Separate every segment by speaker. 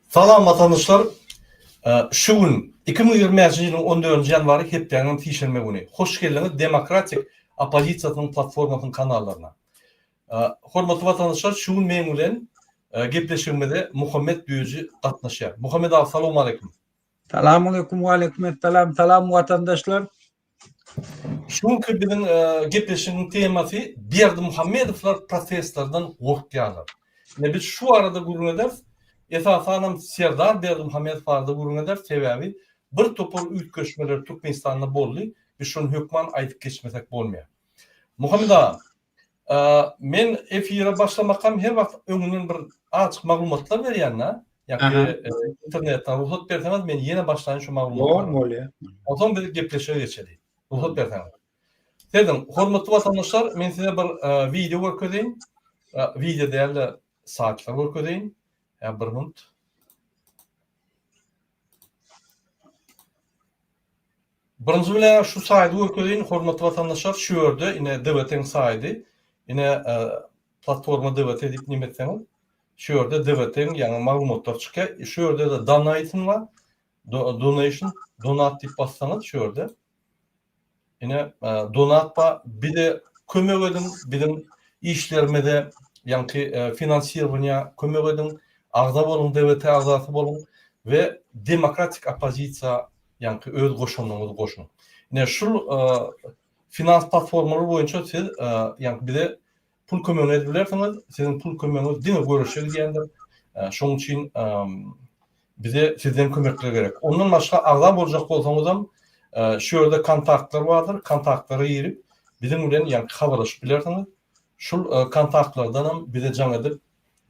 Speaker 1: Salam vatandaşlar. Şu gün 2020 yılın 14 yanvarı hepten tişirme günü. Hoş geldiniz Demokratik Opozisiyasının platformasının kanallarına. Hormatly vatandaşlar, şu gün men bilen gepleşmede Muhammed Düyücü katnaşar. Muhammed abi, salamu aleyküm.
Speaker 2: Selamun aleyküm ve aleykümselam. Selam vatandaşlar.
Speaker 1: Şu günkü bizim gepleşmenin teması Berdi Muhammedovlar protestlardan korkýarlar. Biz şu arada gurun ederiz. Esasanam Serdar Berdi Muhammedov arada gurun eder. Sebebi bir topur ülkeşmeler Türkmenistan'da bolly. Biz şunu hükman aytıp geçmesek bolmaýar. Muhammed abi, men efire başlamakam her wagt öňünden bir açyk maglumatlar berýärna. Ýa-ki internetden ruhsat berseňiz men ýene başlaýan şu maglumatlar.
Speaker 2: Bolýar.
Speaker 1: Otan bir gepleşe geçelim. Ruhsat berseňiz. Dedim, hormatly vatandaşlar, men size bir video görkezeyim. Video däl saatlar görkezeyim. Bir minut. Birinci bilen şu saýdy görkezeyim, hormatly vatandaşlar, şu ýerde ine DWT'nin saýdy. Ine platforma DWT diýip nimetseňiz, şu ýerde DWT'nin ýa-ni maglumatlar çykýar. Şu ýerde de donation var. Donation, donat diýip bassaňyz şu ýerde. Yine donatpa bir de kömek edin bizim işlermede, yani finansiyerine kömek edin, ağza bolun, DWT ağzası bolun ve demokratik opozisiya, yani öz koşullarınızı koşun. Yine şu finans platformları boyunca siz yani bir de pul kömeğini edebilirsiniz, sizin pul kömeğiniz değil mi görüşürüz yani. Şunun için bize sizden kömekler gerek. Ondan başka ağza bolacak bolsanız şu yerde kontaktlar vardır. Kontaktlara girip bizim bilen yani haberleşip bilirsiniz. Şu kontaktlardan bize can edip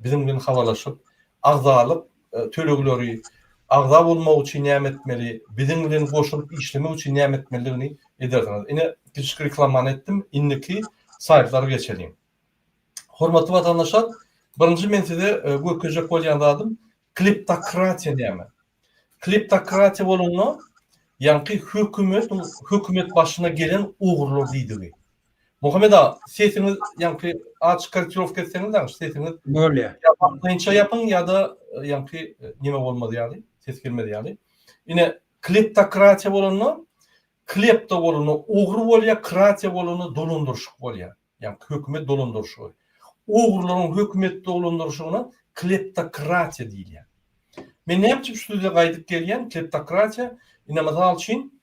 Speaker 1: bizim bilen haberleşip ağza alıp tölegleri ağza olmak için ne etmeli, bizim bilen koşulup işlemek için ne etmelerini edersiniz. Yine küçük reklamını ettim. İndeki sayfalara geçelim. Hormatly vatandaşlar, birinci men size görkezek bolýan adım kleptokratiya näme? Kleptokratiya bolunu yani hükümet başına gelen uğurlar lideri. Muhammed abi, sesiniz yani açık kartirovka etseniz de sesiniz
Speaker 2: Bolýar.
Speaker 1: yapınca yapın ya da yani nime olmadı yani ses gelmedi yani. Yine kleptokratiya bolunu, klepto bolunu uğur bolýar, kratiya bolunu dolunduruşuk bolýar. Yani hükümet dolunduruşu. Uğurların hükümet dolunduruşuna kleptokratiya diýilýär. Men näme şu sözde gaýdyp gelýän kleptokratiya. Yine misal için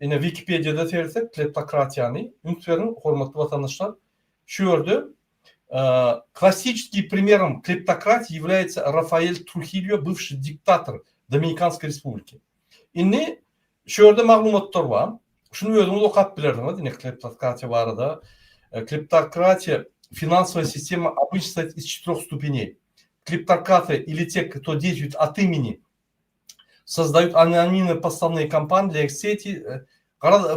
Speaker 1: yine Wikipedia'da sersek kleptokратiyani, ünsverin hormatly vatandaşlar, şu yerde классическим примером клептократии является Рафаэль Трухильо, бывший диктатор Доминиканской республики. Inni şu yerde maglumatlar var. Şunu özüňiz okap bilerdiňiz, yine kleptokratiya barada. Клептократия финансовая система обычно состоит из 4 ступеней. Клептократия или те, кто действует от имени, создают анонимные подставные компании, сети,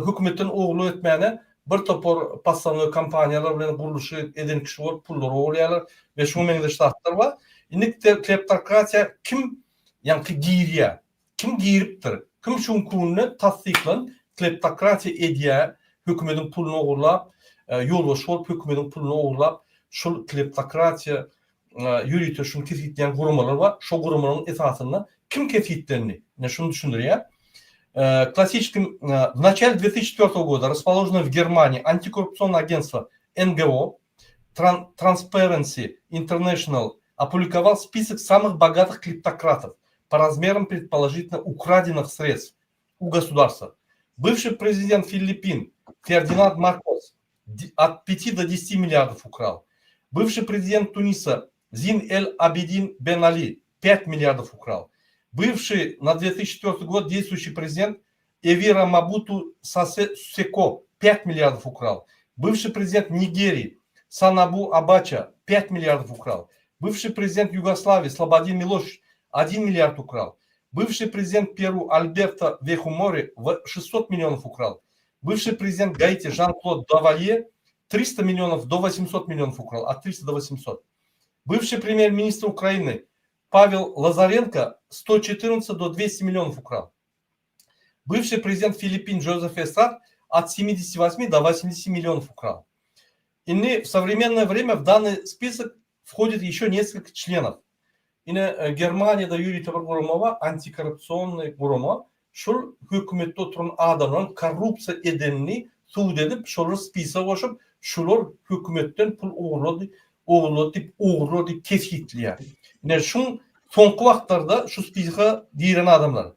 Speaker 1: hükümetin oğlu etmeyene bir topor подставные компаниялар bilen guruluşy eden kişi bolup pullar oğlaýarlar ve şu meňde şartlar var. Indi kleptokratiya kim yani giyirýär? Kim giyiripdir? Kim şun kununu tasdiklan kleptokratiya edýär? Hükümetin pulunu oğurlap, yolbaşı bolup hükümetin pulunu oğurlap, şu kleptokratiya yürütü şunu kesitleyen gurumalar var. Şu gurumaların esasında kim kesitlerini? Şunu düşündürüyor. Классическим в начале 2004 года расположено в Германии антикоррупционное агентство НГО Transparency International опубликовал список самых богатых клептократов по размерам предположительно украденных средств у государства. Бывший президент Филиппин Фердинанд Маркос от 5 до 10 миллиардов украл. Бывший президент Туниса Зин Эль-Абидин Бен Али 5 миллиардов украл. Бывший на 2004 год действующий президент Эвира Мабуту Сесеко 5 миллиардов украл. Бывший президент Нигерии Санабу Абача 5 миллиардов украл. Бывший президент Югославии Слободин Милошевич 1 миллиард украл. Бывший президент Перу Альберто Вехумори 600 миллионов украл. Бывший президент Гаити Жан-Клод Давалье 300 миллионов до 800 миллионов украл. От 300 до 800. Бывший премьер-министр Украины Павел Лазаренко 114 до 200 миллионов украл. Бывший президент Филиппин Джозеф Эстрад от 78 до 80 миллионов украл. И в современное время в данный список входит еще несколько членов. Yine Germaniyada yürüyte bir guruma var, antikorrupsiyonlu guruma. Şol hükümette oturan adamların korrupsiya edenini suud edip, şoları spisa koşup, şolar hükümetten pul oğurladı, teskitliyor. Yine şun sonku vaxtlarda şu spisa diren adamlar.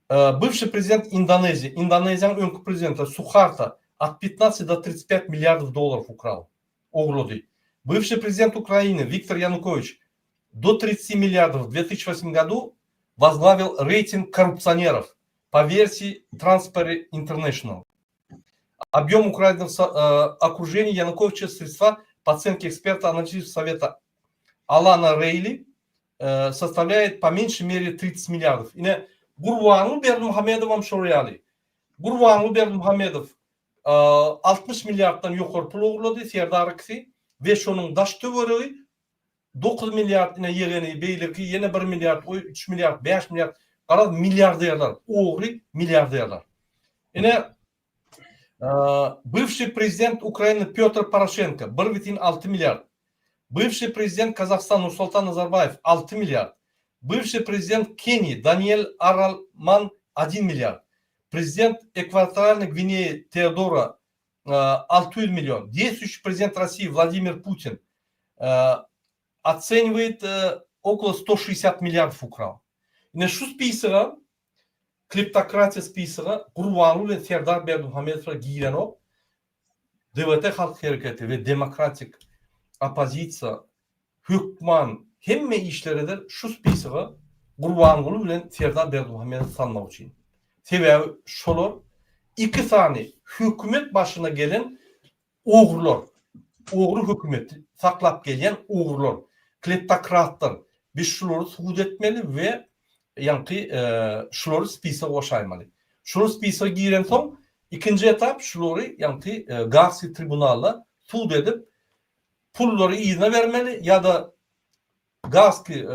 Speaker 1: Бывший президент Индонезии, Индонезияның önkü президенті Сухарто от 15 до 35 миллиардов долларов украл. Оглоды. Бывший президент Украины Виктор Янукович до 30 миллиардов в 2008 году возглавил рейтинг коррупционеров по версии Transparency International. Объем украденных окружений Януковича средства по оценке эксперта аналитического совета Алана Рейли составляет по меньшей мере 30 миллиардов. Gurbanlı Berdimuhamedov şoryalı. Gurbanlı Berdimuhamedov 60 milyarddan yukarı pul oğurladı serdarıkisi ve şunun daş tövörüğü 9 milyard yine yegeni beylikki yine 1 milyard, 3 milyard, 5 milyard kadar milyarderler. Oğru milyarderler. Yine бывший президент Украины Петр Порошенко 1,6 milyard. Бывший президент Казахстана Нурсултан Назарбаев 6 milyard. Бывший президент Кении Даниэль Аралман 1 миллиард. Президент Экваториальной Гвинеи Теодора 600 миллион. Действующий президент России Владимир Путин оценивает около 160 миллиардов украл. Yine şu spисыга, клептократия spисыга, Gurbanlı ve Serdar Berdimuhamedov'a giren o, DVT Halk Hareketi ve demokratik opozitsiya, hükman, hemme işleri de şu spisiga Gurbanlı bilen Serdar Berdimuhamedov salmak için. Sebebi şolar iki tane hükümet başına gelen oğurlar, oğru hükümeti saklap gelen oğurlar, kleptokratlar. Biz şuları suud etmeli ve yankı şuları spisiga koşaymalı. Şuları spisiga giren son ikinci etap şuları yankı Gazsi tribunalla suud edip pulları izne vermeli ya da Gazki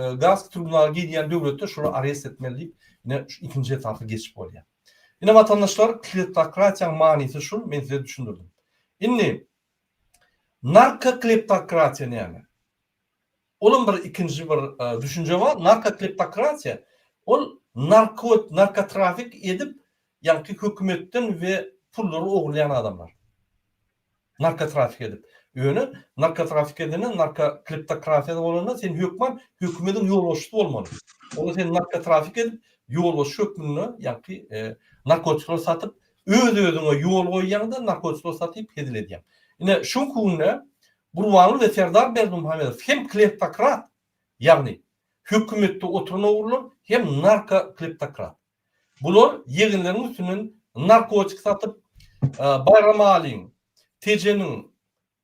Speaker 1: tribunala gidiyen devlette şunu arrest etmeli. Yine şu ikinci etapı geçip oluyor. Yine vatandaşlar kleptokratiyanın manisi şu, ben size düşündürdüm. Şimdi narka kleptokratiya ne yani? Onun bir ikinci bir düşünce var. Narka kleptokratiya o narkotrafik edip yani hükümetten ve pulları oğurlayan adamlar. Narkotrafik edip. Yönü narkotrafik edenen narkokleptokratiya olanda sen hükümetin yol boşluğu olmalı. Onu sen narkotrafik edip yol boşluğu hükmünü yani narkotikleri satıp özüne yol koyyanında narkotikleri satıp hedil edeyim. Yine şu konuda Gurbanlı ve Serdar Berdimuhamedov hem kleptokrat yani hükümette oturan oğurlar hem narkokleptokrat. Bunlar yeğenlerin üstünün narkotik satıp Bayram Ali'nin, TC'nin,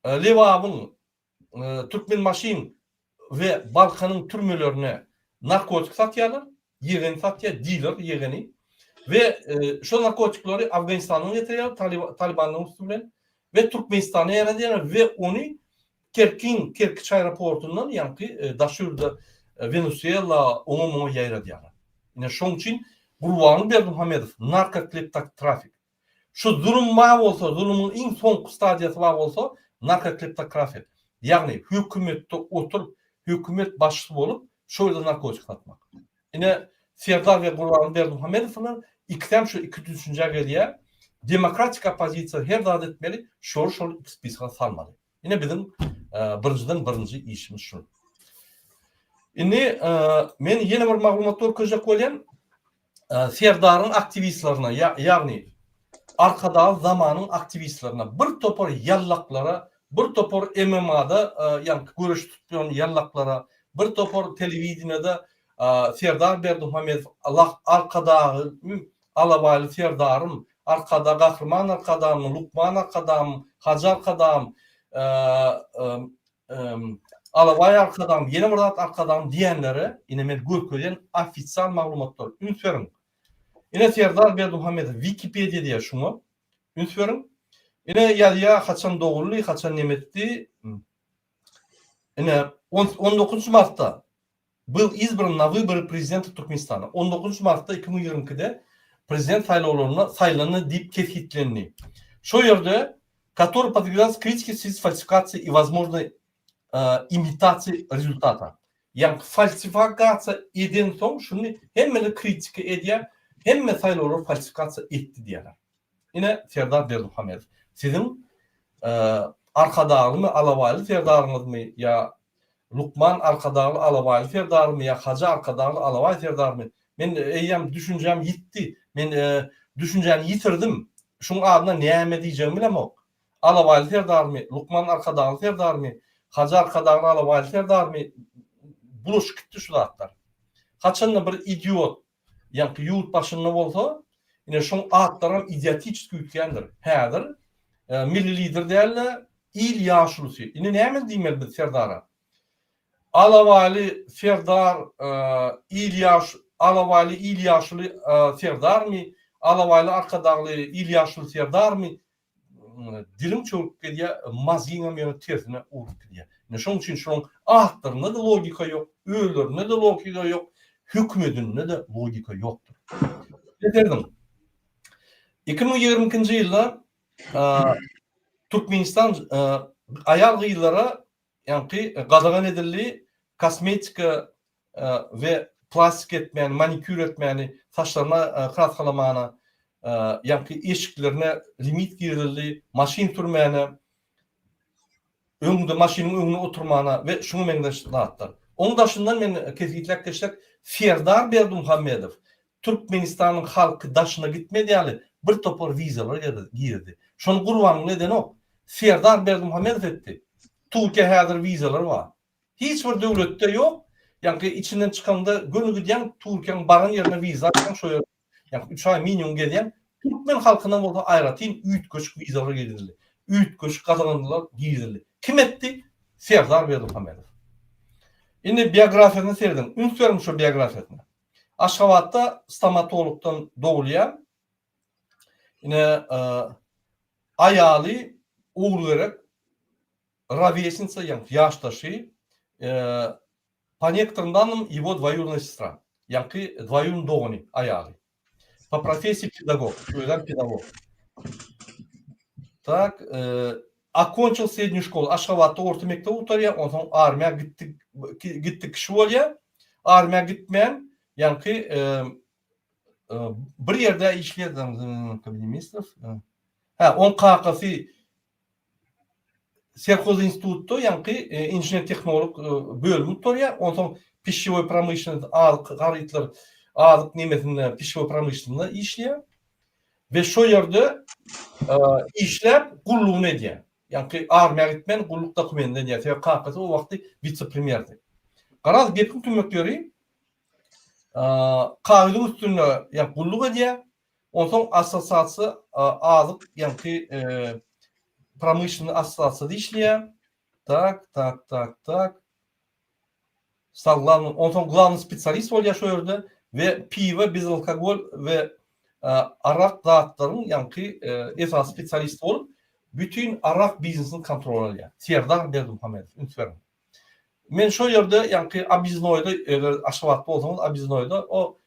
Speaker 1: Levav'ın, Türkmenmaşin ve Balkan'ın türmelerine narkotik satıyorlar. Yeğeni satıyor, dealer yeğeni. Ve şu narkotikleri Afganistan'ın getiriyor, Taliban'ın üstünden ve Türkmenistan'a yaratıyorlar ve onu Kerkç aeroportundan yani daşırdı Venezuela onu yaratıyorlar. Yine şunun için Gurbanlı Berdimuhamedov narkokleptokratik. Şu zulüm var olsa, zulümün en son stadiyası var olsa narkokleptokratik. Yani hükümette oturup hükümet başçısı olup şöyle narkotik satmak. Yine Serdar ve Gurbanlı Berdimuhamedov'un şu iki düşünce geliyor. Demokratik opozisiya her davet etmeli, şor spisiga salmalı. Yine bizim birinci işimiz şu. Yine men yine bir maglumatlar koyacak koyan Serdar'ın aktivistlerine yani arkada zamanın aktivistlerine bir topor yallaklara, bir topor MMA'da yani görüş tutmayan yallaklara, bir topor televizyonda Serdar Berdimuhamedov Allah arkada alabaylı Serdar'ım, arkada kahraman arkadam, Lukman arkadam, Hacı arkadam, Alabay arkadam, Yeni Murat arkadam diyenlere yine men görkölen ofisyal maglumatlar ünsverin. Yine Serdar Berdimuhamedov Wikipedia diye şunu ünsverin. Yine ya kaçan doğullu, kaçan nimetli. Yine 19 Mart'ta был избран на выборы президента Türkmenistan'a. 19 Mart'ta 2022'de prezident saylanı deyip teskitlendi. Şu yerde, который подвергался критике в связи с фальсификацией и возможной имитацией результата. Yani falsifikatsa eden son şunu hemmeli kritik ediyor, hemme sayılır falsifikatsa etti diyorlar. Yine Serdar Berduhamedov. Sizin arkadağlı mı, alabaylı Serdarınız mı? Ya Lukman arkadağlı, alabaylı Serdar mı? Ya Hacı arkadağlı, alabaylı Serdar mı? Ben eyyem düşüncem gitti. Ben düşüncemi yitirdim. Şunun adına neyeme diyeceğim bilem o. Alabaylı Serdar mı? Lukman arkadağlı Serdar mı? Hacı arkadağlı, alabaylı Serdar mı? Buluş gitti şu zatlar. Kaçınla bir idiot, yani yurt başında olsa, yine şun adlarım idiotik gütkendir. Hedir, milli lider değerli, il yaşlısı. Yine ne hemen diyeyim biz Serdar'a? Alavali Serdar, Alavali il yaşlı Serdar mı? Alavali arkadağlı il yaşlı Serdar mı? Dilim çocuk diye mazingam yana tersine uğrup diye. Ne şunun için şunun ahtarında da logika yok, öğülerinde de logika yok, hükmedinde de logika yoktur. Ne derdim? 2022 yılda Türkmenistan ayal gıyılara yani qadağan edildi kosmetika ve plastik etmeyeni, manikür etmeyeni, saçlarına kratkalamana, yani eşiklerine limit girildi, maşin sürmeyene, önünde maşinin önüne oturmana ve şunu mendeşlatlar. Onun dışından men kesinlikle geçtik. Serdar Berduhamedov Türkmenistan'ın halkı daşına gitmedi yani bir topor vizalar girdi. Şunu kurbanın nedeni o. Serdar Berduhamedov etti. Türkiye hazır vizalar var. Hiçbir devlette yok. Yani içinden çıkanda gönül giden Türkiye'nin barın yerine viza şöyle yani 3 ay minimum giden Türkmen halkına burada ayratin 3 köşk vizalar girildi. 3 köşk kazananlar girildi. Kim etti? Serdar Berduhamedov. Yine biyografiyasını seyredin. Ünlü vermiş o biyografiyasını. Aşgabat'ta stomatologdan doğulayan yine ayalı uğurlayarak ровесница, yaş taşı по некоторым данным его двоюродная сестра. Yani двоюродный doğunu ayalı. По профессии педагог. Öğren pedagog. Так, окончил среднюю школу. Aşgabat'ta orta mektebi oturuyor. Ondan armiya gittik kişi oluyor. Armiya gitmeyen yani bir yerde işleyen kabinimister. On kakası Serhoz institutto yani injener teknolog bölümü oturuyor. Ondan pищевой промышленность ağırlıklar ağırlık nimetinde pищевой промышленность işliyor. Ve şu yerde işlep kulluğunu ediyor. Yani armiya gitmen kulluk dokumentinden ediyor. Ve kakası o vakti vice-premierdi. Karaz Gepkin tümökleri kahvede üstünde yani kulluk ediyor. Ondan asosiyası ağırlık yani промышленный ассоциацияда işliyor. Так. Стал главным, он там главный специалист oluyor şu yerde ve piva, bezalkogol ve arak dağıtların yani esas spesialist olup bütün arak biznesini kontrol ediyor. Serdar Berduhamedov, ünlü. Men şu yerde yani Abiznoy'da Aşgabat'ta olsanız Abiznoy'da o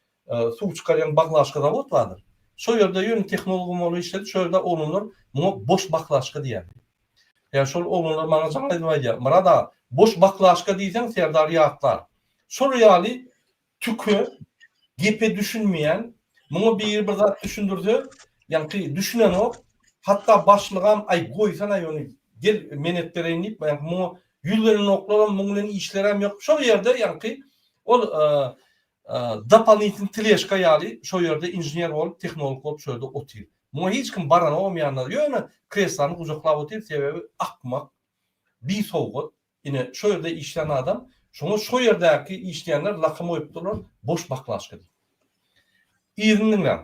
Speaker 1: su çıkaran baklaşkada vardır. Şu yerde yön teknolojim oluyor işte şu yerde olunur bunu boş baklaşka diye. Yani şu olunur bana canlı diye. Marada boş baklaşka diysen Serdar yağıtlar. Şu reali tükü gepe düşünmeyen bunu bir zat düşündürdü. Yani düşünen o hatta başlığım ay koysana yönü gel menetlerine inip yani bunu yüzlerin noktalarım bunların işlerim yok. Şu yerde yani o doполнительный тележка yali şu yerde injener olup teknolog olup şöyle oturuyor. Buna hiç kim baran olmayanlar yani kreslanı kucaklap oturuyor sebebi akmak bir soğuk yine şu yerde işleyen adam şunu şu yerdeki işleyenler lakımı yaptılar boş baklaşka diyor. İzninle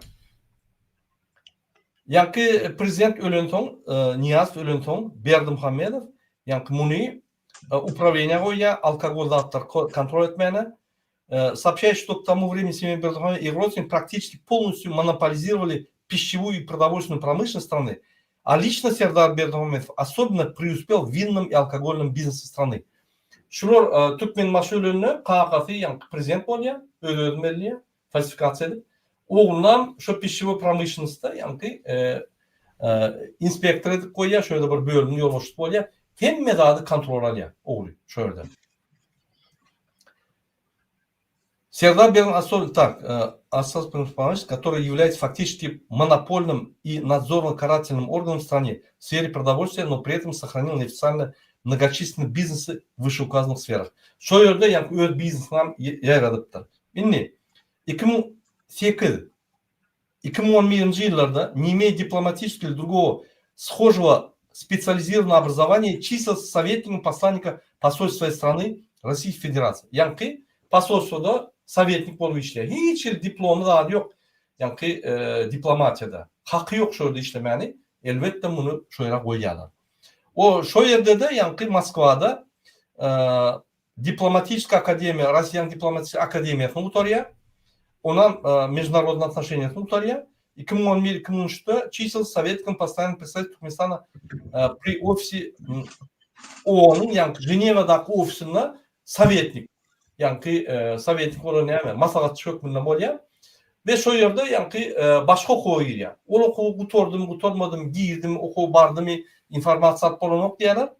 Speaker 1: yani prezident ölen son Niyaz ölen son Berduhamedov yani bunu управление koyuyor alkol zatlar kontrol etmeyene сообщает, что к тому времени семья Бердухамедова и родственники практически полностью монополизировали пищевую и продовольственную промышленность страны, а лично Сердар Бердухамедов особенно преуспел в винном и алкогольном бизнесе страны. Şunlar Türkmen maşölünü kakası yani prezident oluyor, ödülmeliyor, falsifikasyon edip. Oğlundan şu pищевой промышленностьta yani inspektör edip koyuyor, şöyle bir bölümünü yol oluşturup oluyor. Hem medadı kontrol alıyor, oğlu şöyle. Сергей Берн так, который является фактически монопольным и надзорно-карательным органом в стране в сфере продовольствия, но при этом сохранил неофициально многочисленные бизнесы в вышеуказанных сферах. Şu yerde yani öz biznesini yaradıptır. Şimdi 2008-2011 yıllarda не имея дипломатического или другого схожего специализированного образования, числился советником посланника посольства своей страны Российской Федерации. Yani посольствода советник болып işler. Hiç diplomu da yok. Yani diplomatiyada. Hakkı yok şöyle işlemeni. Elbette bunu şöyle koyarlar. O şu yerde de yani Moskva'da дипломатическая академия, Россиян дипломатическая академиясының утория, онан международные отношения утория, 2011-2013 числился советником постоянного представителя Туркменистана при офисе ООН, yani Женевадағы офисында советник. Yani советник olan yani maslahatçı hükmünde bolya. Ve şu yerde yani başka okuğa giriyor. O okuğa gutordum, gutormadım, girdim, okuğa bardım, информация полонок diyorlar.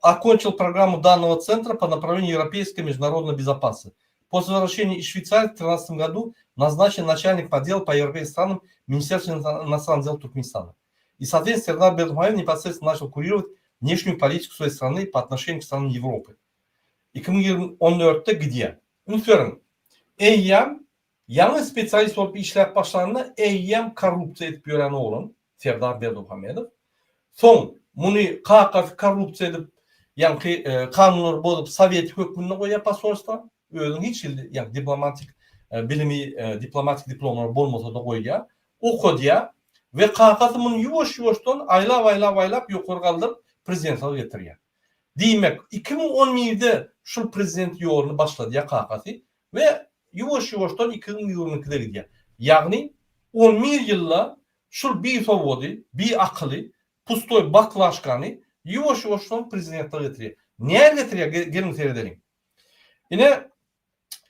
Speaker 1: Окончил программу данного центра по направлению европейской международной безопасности. После возвращения из Швейцарии в 2013 году назначен начальник отдела по европейским странам Министерства иностранных дел Туркменистана. И, соответственно, Сергей Бердмухамедов непосредственно начал курировать внешнюю политику своей страны по отношению к странам Европы. 2014'te gidiyor. Unutmayın. Eyyam yanlış spesialist olup işler başlarında eyyam korrupsiya edip gören oğlum Serdar Berdimuhamedov. Son bunu korrupsiya edip yani kanunlar bozup Sovyet hükmünde koyuyor pasolstva. Özün hiç yani diplomatik bilimi diplomatik diplomalar bolmasa da koyuyor. Okuyor ve KK'sı bunu yuvaş-yuvaştan aylap yukarı kaldırıp prezidentliğe getiriyor. Demek 2017'de şu prezident yolunu başladı ya KK'sı ve yuvaş-yuvaştan 2022'de gidiyor. Yani 11 yılla şu bir savodi, bir akıllı, pustoy baklaşkanı yuvaş-yuvaştan prezidentliğe getiriyor. Niye getiriyor? Gelin seyredelim. Yine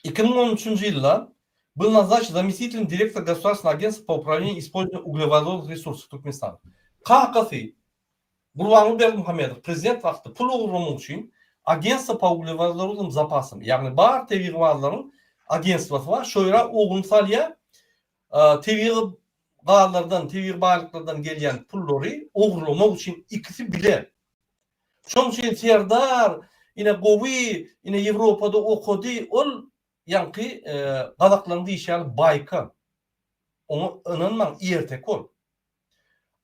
Speaker 1: 2013 yılda был назначен заместителем директора Государственного агентства по управлению использованием углеводородных ресурсов Туркменистана. KK'sı Бурбан Бердимухамедов президент vakti pul uğurlamak için Агентство по углеводородным запасам. Yani bar teviğvarların agentstvosu var. Şöyle oğunsal ya teviğ bağlıklardan gelen pulları uğurlamak için ikisi bile. Şunun için Serdar yine Govi yine Avrupa'da okudu. Ol yani kadaklarında işler bayka. Onu inanmam ertek ol.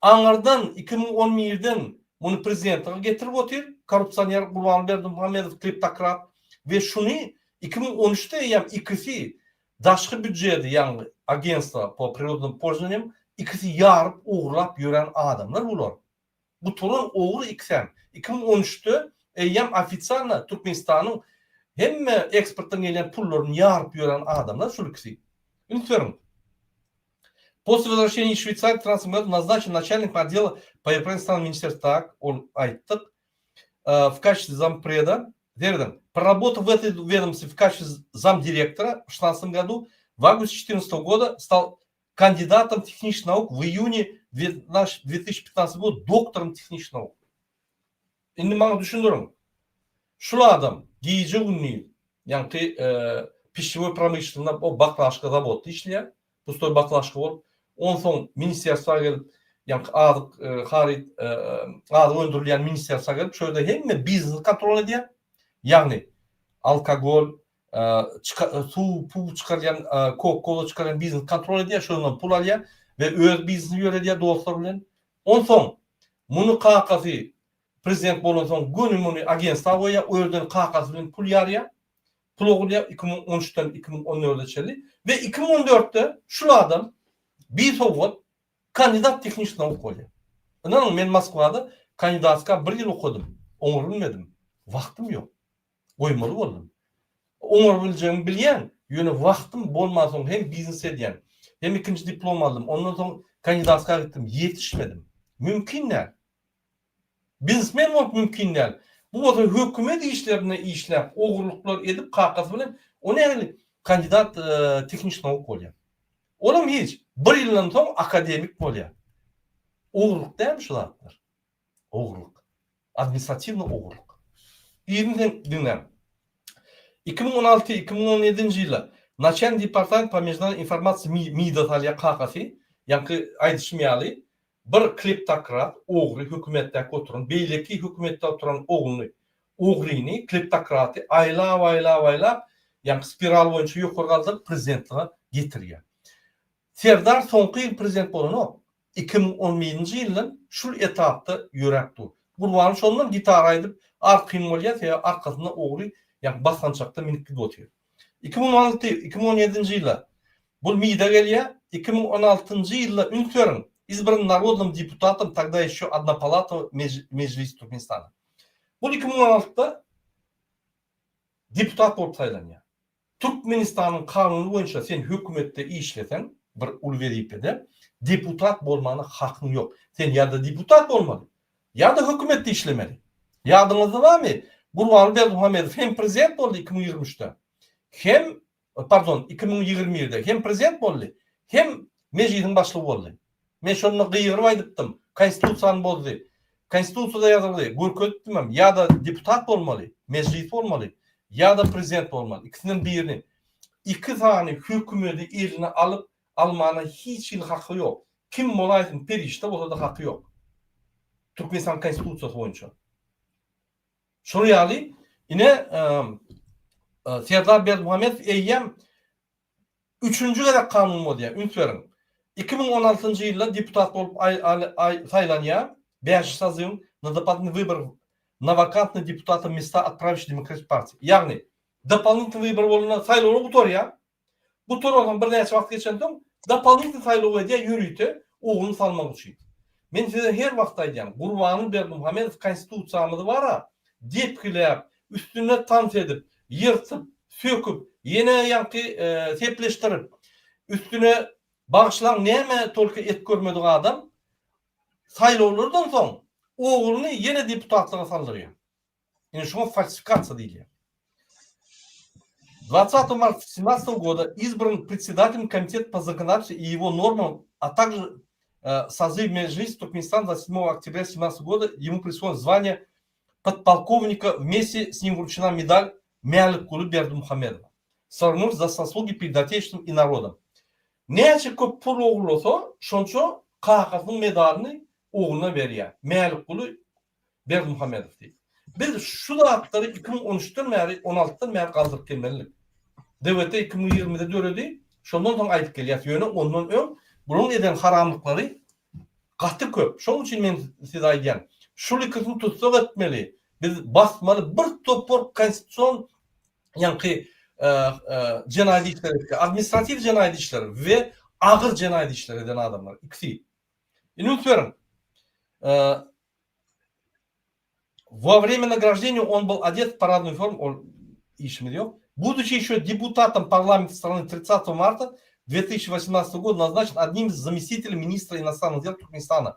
Speaker 1: Anlardan 2011'den bunu prezidentliğe getirip otur. Korrupsiyoner Burhan Berdimuhamedov kleptokrat ve şunu 2013'te yani ikisi daşkı bütçede yani agentство по природным пользованиям ikisi yarıp uğurlap yören adamlar bunlar. Bu torun uğur iksen. 2013'te yani ofitsialna Türkmenistan'ın hem eksporttan gelen pullarını yarıp yören adamlar şu ikisi. Unutmayın. После возвращения из Швейцарии в 2013 году назначен начальником отдела по европейскому министерству. Так, он айтык в качестве зампреда. Проработав в этой ведомстве в качестве замдиректора в 2016 году, в августе 2014 года стал кандидатом технических наук, в июне 2015 года доктором технических наук. Şimdi bana düşünüyorum. Şu adam giyici ünlü, yani pişivoy pромышленности, o baklажка zavodda işleyen, pustoy baklажка olup, ondan sonra ministerstva gelip, yani adı öndürülen ministerstva gelip, şöyle hem biznes kontrol ediyor, yani alkol, su, pul çıkarılan, Coca-Cola çıkarılan biznes kontrol ediyor, şöyle pul alıyor ve öz biznesini yönetiyor dostlar bilen. Ondan sonra bunu KK'sı prezident bolan sonra günü bunu agentstva koyuyor, öğreden KK'sı bilen pul yarıyor. Pul oluyor 2013'ten 2014'e çeli ve 2014'te şu adam bir sovot kandidat teknik nauk oluyor. İnanın ben Moskva'da kandidatska bir yıl okudum. Onu bilmedim. Vaktim yok. Koymalı oldum. Onu bileceğimi bilen yönü vaktim bolmasın hem biznes ediyen hem ikinci diplom aldım. Ondan sonra kandidatska gittim. Yetişmedim. Mümkünler. Biznesmen olup mümkünler. Bu arada hükümet işlerine işlep, oğurluklar edip kalkası bilen o ne yani kandidat teknik nauk oluyor. Oğlum hiç bir yıldan sonra akademik oluyor. Oğurluk değil mi şulatlar? Oğurluk. Administrativno oğurluk. İyi dinle. 2016-2017 yılı Naçen Departament по международной информации MİDA Talya kakası yankı aydışmayalı bir klip takrat oğru hükümette oturan beyleki hükümette oturan oğrunu klip takratı ayla yankı spiral boyunca yukarı kaldırıp prezidentliğe getiriyor. Serdar soňky ýyl prezident bolany 2017 yılın şu etapda ýörekdi. Gurban şondan gitar aýdyp arkyn bolýar ýa arkasynda ogly ýa basgançakda minikli oturuyor. 2016-2017 yılı bu MİDA gelýär. 2016 yılı Ünkören избран народным депутатом тогда еще однопалатного Meclis Türkmenistan'a. Bu 2016'da deputat bolup saýlanýar. Türkmenistan'ın kanunu boyunca sen hükümette işlesen bir ulveripede deputat bolmana hakkın yok. Sen ya da deputat bolmalı ya da hükümette işlemeli. Yadınızda var mı? Gurbanly Berdimuhamedov hem prezident boldy 2023'te. Hem 2021'de hem prezident boldy hem meclisin başlygy boldy. Men şonu gyýyryp aýdypdym. Konstitusiýany bozdy. Konstitusiýada ýazyldy. Görkezdim ya da deputat bolmaly, meclis bolmaly ya da prezident bolmaly. İkisinden birini. İki tane hükümeti eline alıp almana hiç hakkı yok. Kim bolaýsyn perişte bolsa da hakkı yok. Türkmenistan konstitusiýasy boýunça. Şonu ýaly ine Serdar Berdimuhamedov eýýem 3-nji gerek kanun bolýar. Ünkören 2016 yılda депутат bolup saýlanýar. 5 созыв на дополнительный выбор на вакантный депутата места от правящей демократической партии. Yani дополнительный выбор bolana saýlawy gutor ya. Bu tordan bir näçe wagt geçen soň doполнительный saýlawy diýe ýürüýdi, oğlunu salmak üçin. Men size her wagt aýdýam, Gurbanly Berdimuhamedov konstitusiýamyzy bara depkiläp, üstüne tans edip, ýyrtyp, söküp, ýene ýanky sepleşdirip, üstüne bağışlan näme tolka et görmedik adam saýlawlardan soň oğluny ýene deputatlyga saldyrýar. Ýani şoňa falsifikasiýa diýilýär. 20 марта 2017 года избран председателем комитета по законодательству и его нормам, а также созыв Меджлиса Туркменистана 7 октября 2017 года ему присвоено звание подполковника, вместе с ним вручена медаль Мяли-Кулы Бердимухамедова. Сорвнув за заслуги перед Отечеством и народом. Näçe köp pul oğul olsa, şonço kakasynyň medalyny oğluna berýär. Mälik-Kuly Berdimuhamedov diýip. Biz şu zatları 2013'ten beri 16'dan beri kaldıryp gelmelilik. DWT 2020'de döredi. Şondan soň aýdyp gelýär. Ýöne ondan öň bunun eden haramlyklary gaty köp. Şoň üçin men size aýdýam. Şu likyny tutsak etmeli. Biz basmaly bir topor konstitusiýon ýanky cenayet işleri, administratif cenayet işleri ve ağır cenayet işleri eden adamlar. İkisi. Ünkören во время награждения он был одет в парадную форму, он будучи еще депутатом парламента страны 30 марта 2018 года назначен одним из заместителей министра иностранных дел Туркменистана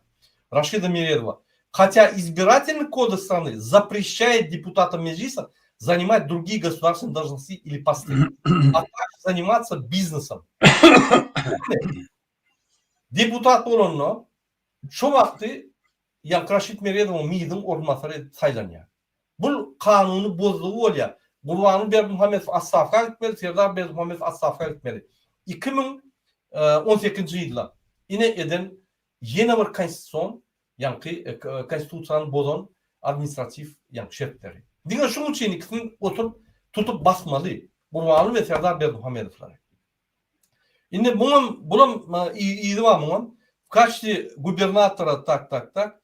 Speaker 1: Рашида Миредова. Хотя избирательный кодекс страны запрещает депутатам Меджлиса занимать другие государственные должности или посты, а также заниматься бизнесом. Депутат болонно şu wagty Raşid Meredow'un MİDA'nın ornatary saýlanýar. Bu kanuny bozdugy bolýar. Gurbanly Berdimuhamedov atstafka gitmeli, Serdar Berdimuhamedov atstafka gitmeli. 2018 yılda ine eden ýene bir konstitusiýon, ýanky konstitusiýany bozan administratif ýanky şertleri. Diňe şoň üçin ikisini oturup tutup basmaly. Gurbanly we Serdar Berdimuhamedowlary. Indi bunun iyidi var mı? Kaçtı gubernatora tak.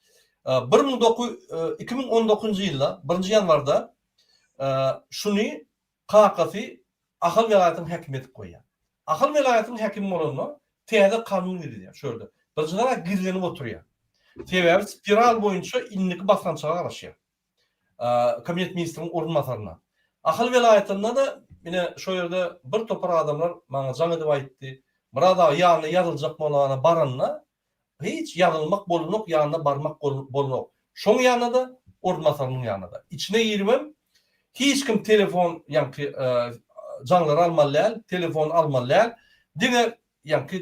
Speaker 1: 2019 yılda 1 yanvarda şunu kakası ahal velayetin hakim edip koyuyor. Ahal velayetin hakim olanı teyde kanun verir. Şöyle. Birinci gizlenip oturuyor. Sebebi spiral boyunca inlik baskançığa araşıyor. Kabinet ministrinin orunmasarına. Ahal velayetinde de yine şu yerde bir topar adamlar bana can edip ayıttı. Burada yanına yazılacak molana baranına hiç yanılmak bolunok, yanına barmak bolunok. Şoň yanına da orunmasarının yanına da. İçine girmem. Hiç kim telefon yankı canlar almalılar, telefon almalılar. Dine yankı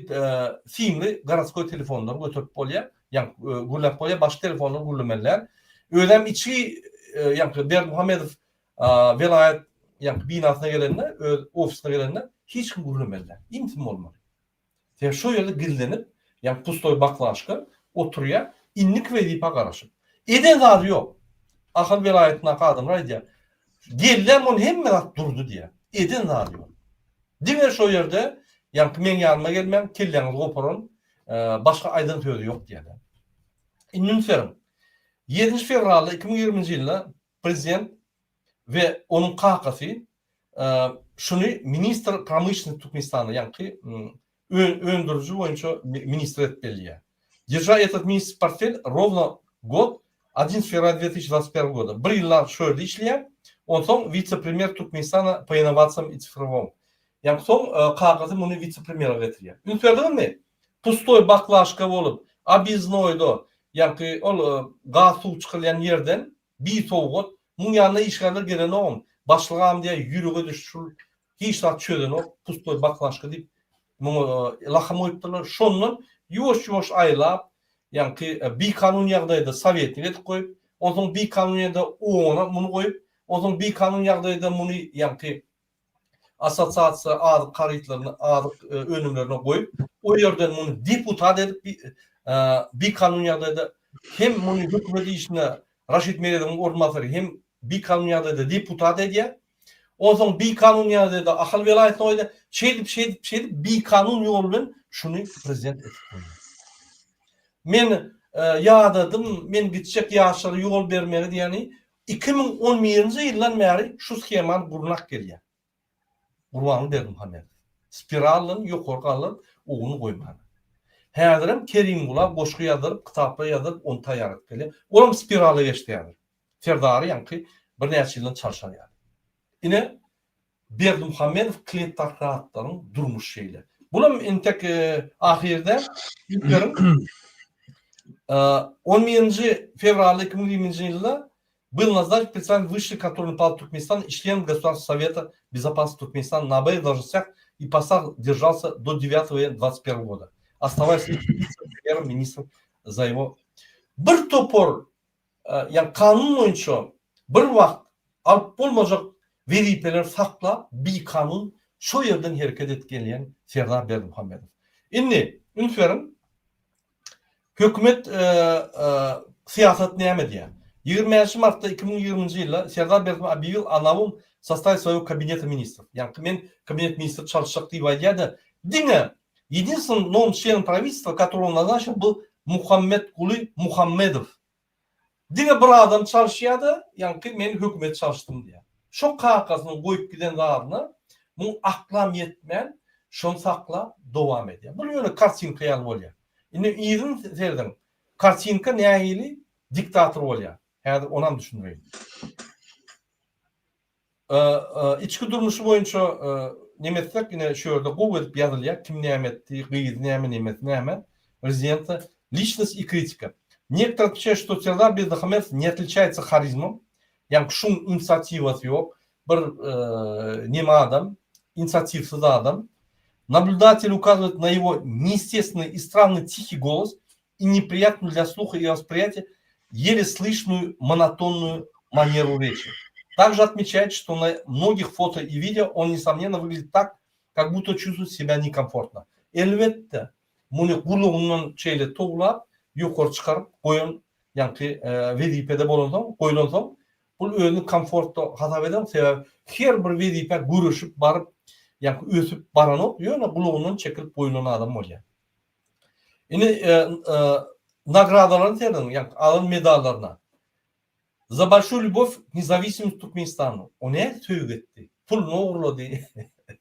Speaker 1: simli garaskoy telefonları götürüp bolýar, yankı gullap bolýar, başka telefonları gullamalylar. Ödem içi yankı Berdimuhamedov velayet yani binasına gelenler, ofisine gelenler hiç kim görünmediler. İmtim olmadı. Yani şu yerde gizlenip, yani pustoy baklaşka oturuyor, inlik ve dipa karışıp. Eden zarı yok. Akıl velayetine kadınlar diye. Geldiler onu hemen durdu diye. Eden zarı yok. Diğer şu yerde, yani men yanıma gelmem, kelleniz koparın, başka aydın yok diye. İnünferim. 7 fevral 2020 yılında prezident ve onun kakası şunu minister pромышленности Turkmenistan'a yani öndürücü boyunca ministr etmeliye. Держа этот министр портфель ровно год, 11 февраля 2021 года. Bir yıllar şöyle işleyen, ondan sonra vice-premier Turkmenistan'a по инновациям и цифровому. Yani son kakası bunu vice-premier'e getiriyor. Ünferdim mi? Pustoy baklaşka olup, abiznoydu, yani o gaz su çıkılan yerden bir soğuk, bunun yanına işgaller gelen oğlum. Başlığım diye yürüge düşür, hiç saat çöden o, pustoy baklaşka deyip, bunu lakam oyuptular. Şonun yoş aylap, yani bir kanun yağdaydı Sovyetini etip koyup, o zaman bir kanun yağda ona bunu koyup, o zaman bir kanun yağdaydı bunu yani asasiyasiya ağırlık karıytlarını, ağırlık önümlerine koyup, o yerden bunu deputat edip bir kanun yağdaydı hem bunu hükümeti işine Raşit Mered'in ormanları hem bir kanun yağdaydı deputat ediyor. O zaman bir kanun yağdaydı akıl velayetine oydu. Şeydi bir kanun yoluyla şunu prezident etip koyuyor. Men yağdadım, men gidecek yaşları yol vermeli yani 2011 yıldan beri şu skeman burunak geliyor. Kurbanı verdim Hamed. Spiralın, yukarıgalın, oğunu koymadı. Hədirim Kerim Gula boşku yazırıp, kitapla yazırıp, onu tayarıp geliyor. Olam spiralı geçti yani. Ferdarı yani ki bir neçə yıldan çalışan yani. Yine Berdimuhamedov klient takratların durmuş şeyler. Bunun intek ahirde bilmiyorum 11 fevral 2020 yılında был назначен представитель Высшей контрольной палаты Туркменистана и член Государственного совета безопасности Туркменистана на обеих должностях и постах держался до 9 января 2021 года, оставаясь вице-премьер-министром за его. Bir topor, yani kanun boyunca bir vakt alıp olmayacak veripeler sakla bir kanun şu yerden hareket etkileyen Serdar Berdimuhamedov. Şimdi ünferim hükümet siyaset ne diye. 20 Mart'ta 2020 yılında Serdar Berdimuhamedov объявил о новом составе своего кабинета министров. Yani men кабинет министров çalışacak diye vaydiyadı. Dinle, единственным новым членом правительства, которого он назначил, был Muhammed Kuli Muhammedov. Dinle bir adam çalışıyordu, yani men hükümet çalıştım diye. Şu kakasını koyup giden dağına, bu aklam yetmeyen, şunu sakla devam ediyor. Bu yönü kartinka yal oluyor. Yine iyiden serdim. Kartinka nehili diktatör oluyor. Yani ondan düşünmeyin. İçki durmuşu boyunca nemetsek yine şöyle kuvvet yazılıyor. Kim nemetti, kıyız nemet, президента, личность и критика. Некоторые отмечают, что Сердар Бердыхамедов не отличается харизмом. Yani şun inisiyativası yok. Bir neme adam, инициативсыз adam. Наблюдатель указывает на его неестественный и странный тихий голос и неприятную для слуха и восприятия еле слышную монотонную манеру речи. Также отмечает, что на многих фото и видео он, несомненно, выглядит так, как будто чувствует себя некомфортно. Elbette bunu kuluğundan şeyle toğulap yukarı çıkarıp koyun yani vedipede koyulan bu önü komfortta hata eden sebep her bir vedipe görüşüp barıp yani ösüp baranıp yani kuluğundan çekilip koyulan adam oluyor. Yine nagradalarını terden yani alın medallarına. За большую любовь к независимости Туркменистану. O ne söyletti? Pul ne uğurladı?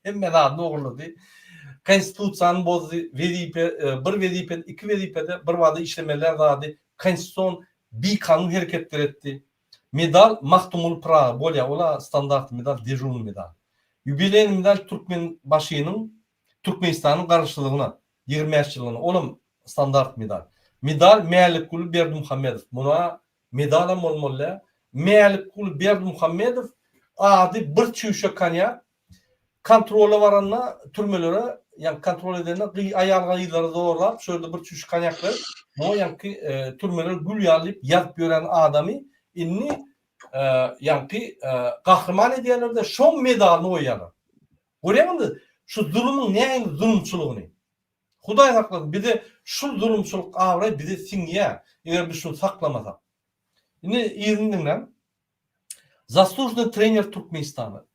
Speaker 1: Hemen ne uğurladı? Konstitusiyanın bozdu. Bir vedipe, iki vedipede bir vade işlemeler vardı. Konstitusyon bir kanun hareketler etti. Medal Mahtumul Praga. Bolya ola standart medal, dejurnu medal. Юбилейный medal Türkmen başının Türkmenistan'ın karşılığına 25 yılına. Oğlum standart medal. Medal Mealik Kulu Berdimuhamedov. Buna medalam olmalı. Mealik Kulu Berdimuhamedov adı bir çüşe kanya kontrole varanla türmelere yani kontrol edenler ayarlayıları doğrular. Şöyle bir çüşe kanyaklar. O yani ki türmeler gül yalayıp yat gören adamı inni yankı kahraman ediyorlar da şon medalını oyarlar. Görüyor musun? Şu zulümün ne zulümçülüğünü. Huday sakladı. Bir de şu zulümçülük avray bir de sinye. Eğer biz şunu saklamasak. Yine izinle zaslуженный тренер Türkmenistan'ı.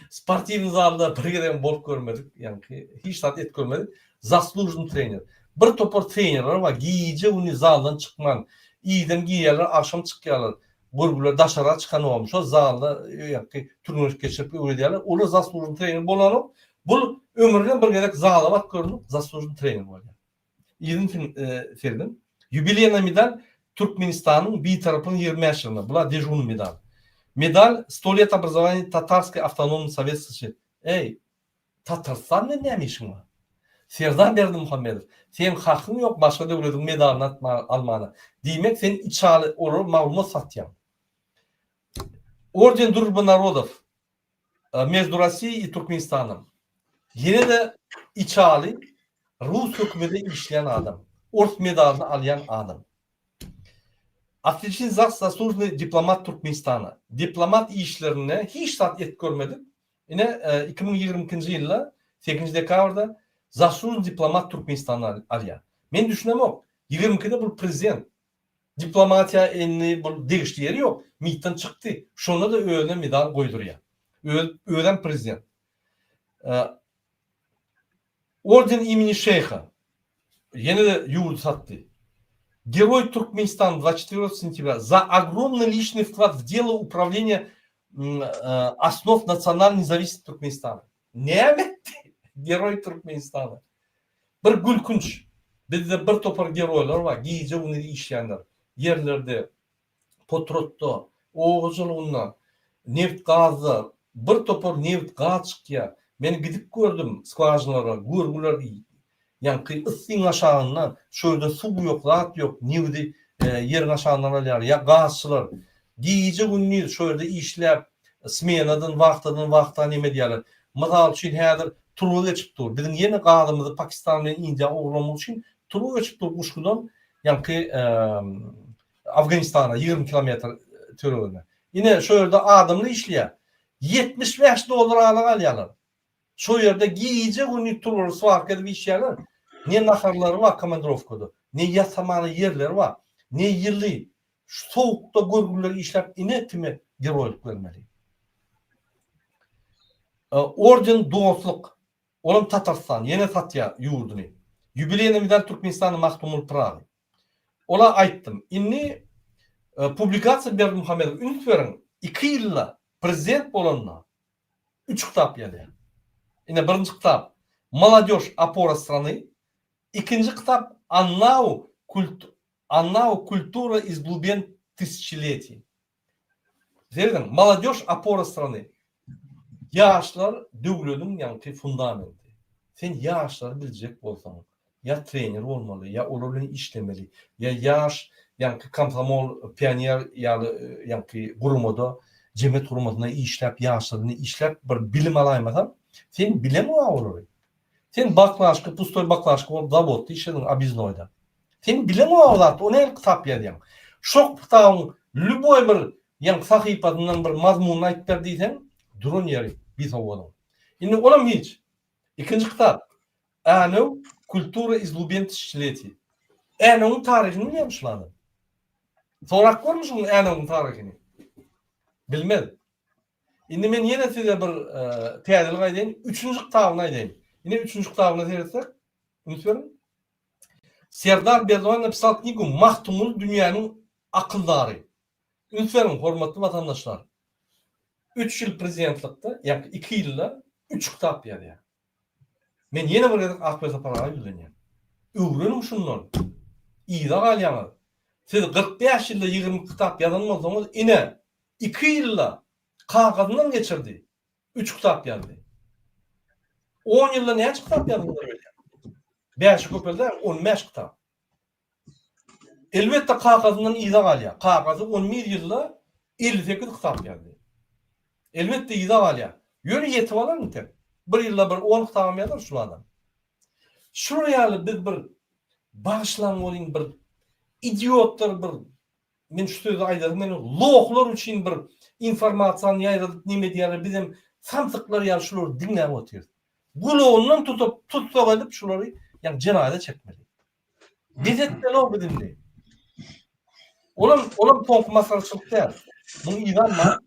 Speaker 1: Sportivni zalda birgeden bolup görmedik. Yani hiç tat et görmedik. Zaslуженный trener. Bir topar trenerler var. Giyice uni zaldan çıkman. İyiden giyerler, akşam çıkıyorlar. Gurgular daşara çıkan olmuş. O zalda yani turnuş geçirip öyle diyorlar. Onu zaslуженный trener bolanı. Bu ömrüne bir gerek zala bak görünüp zaslуженный trener var. İzin filmin. Юбилейный медаль Türkmenistan'ın bir tarafının 20 yaşında. Bula дежурный медаль. Медаль «100 лет образования Татарской автономной советской». Ey, Tatarstan ne demişsin var? Serdar Berdimuhamedov. Senin hakkın yok başka devletin medalını almana. Demek senin içali olur malumat satyan. Орден Дружбы народов между Россией и Türkmenistan'ın. Yine de içali Rus hükümeti işleyen adam. Ort medalını alayan adam. Отличный заслуженный diplomat Türkmenistan'a. Diplomat işlerine hiç tat et görmedik. Yine 2022 yılda 8. dekabrda zaslуженный diplomat Türkmenistan'a alıyor. Men düşünemem. 22'de bu prezident. Diplomatiya enli bu değişti yeri yok. MİT'ten çıktı. Şuna da öğlen medal koyduruyor. Öğlen prezident. Орден имени Шейха. Yine de yurt sattı. Герой Туркменистана 24 сентября за огромный личный вклад в дело управления основ национальной независимости Туркменистана. Ne Герой Türkmenistan'a. Bir gülkünç. Bizde bir topar geroylar var. Giyice onu işleyenler. Yerlerde, Potrot'ta, Oğuzuluğundan, neft gazı, bir topar neft gaz çıkıyor. Ben gidip gördüm skvajnalara, görgüler yani ıssın aşağından şöyle su yok, rahat yok. Nivdi yerin aşağından alıyor. Ya gazçılar. Giyici günlüğü şöyle işler smenadan, vaktan neme diyorlar. Misal için her turu geçip dur. Bizim yeni gazımızı Pakistan ve India uğramış için turu geçip dur Uşku'dan yani Afganistan'a 20 kilometre türüne. Yine şöyle adamla işliyor. $75 alıyorlar. Şu yerde giyici günlük turları fark edip işlerler. Ne naharları var komandrovkada, ne yatamalı yerleri var, ne yıllı soğukta görgüleri işlep inetimi geroyluk vermeli. Orden dostluk, oğlum Tatarstan, yine Tatya yurdunu. Юбилейный медаль Türkmenistan'ın Mahtumul Prağı. Ola ayttım. İnni publikasya Berdimuhamedov ünit verin. 2 yılla prezident olanına 3 kitap geldi. Yine birinci kitap Молодежь опора страны. İkinci kitap Аннау культура из глубин тысячелетий. Zerden Молодежь опора страны. Yaşlar devletin yani fundamenti. Sen yaşları bilecek olsan ya trener olmalı ya onların işlemeli ya yaş yani komsomol pioner yani kurumada cemiyet kurumadığına işlep yaşlarını işlep bir bilim alaymadan sen bilemi olur. Sen baklaşkı, pustoy baklaşkı o zavodda işledin Abiznoy'da. Sen bilemi olur. O ne kitap yazıyorsun? Şok kitabın любой bir yani sahipadından bir mazmununu ayıp verdiysen durun yeri bir savunun. Şimdi olam hiç. İkinci kitap Anu Kultura iz glubin tışçileti. Anu'nun tarihini mi yapmışlar? Sorak var mısın Anu'nun tarihini? Bilmedim. Şimdi ben yine size bir teadil aydayım. Üçüncü kitabını aydayım. Yine üçüncü kitabını seyrettik. Unutuyorum. Serdar Berdimuhamedov написал книгу Mahtumul Dünyanın Akılları. Unutuyorum hormatlı vatandaşlar. 3 yıl prezidentlikte, yani 2 yılda 3 kitap yazıyor. Ben yine bir akbeta parayı yüzüyorum. Öğrenim şunlar. İyi de galyamadı. Siz 45 yılda 20 kitap yazılmazsanız yine 2 yılda kağıdından geçirdi. 3 kitap yazdı. 10 yılda ne kitap yazdı öyle? 5 köpelde 15 kitap. Elbette kağıdından iyi de galya. Kağıdı 11 yılda 58 kitap yazdı. Elbette iyi de galya. Yönü yetip alır mı tek? Bir yılda bir 10 kitap yazar şu adam. Şuraya biz bir başlan olayım bir idiotlar bir men şu sözü aýdym, men loqlar üçin bir informasiýany ýaýradyp näme diýýär, bizim samsyklar ýa şular diňläp otyr. Gulawundan tutup alyp şulary ýa janaza çekmeli. Bizetler o bizimle. Olam tonk masalçylyk däl. Bu iýanma.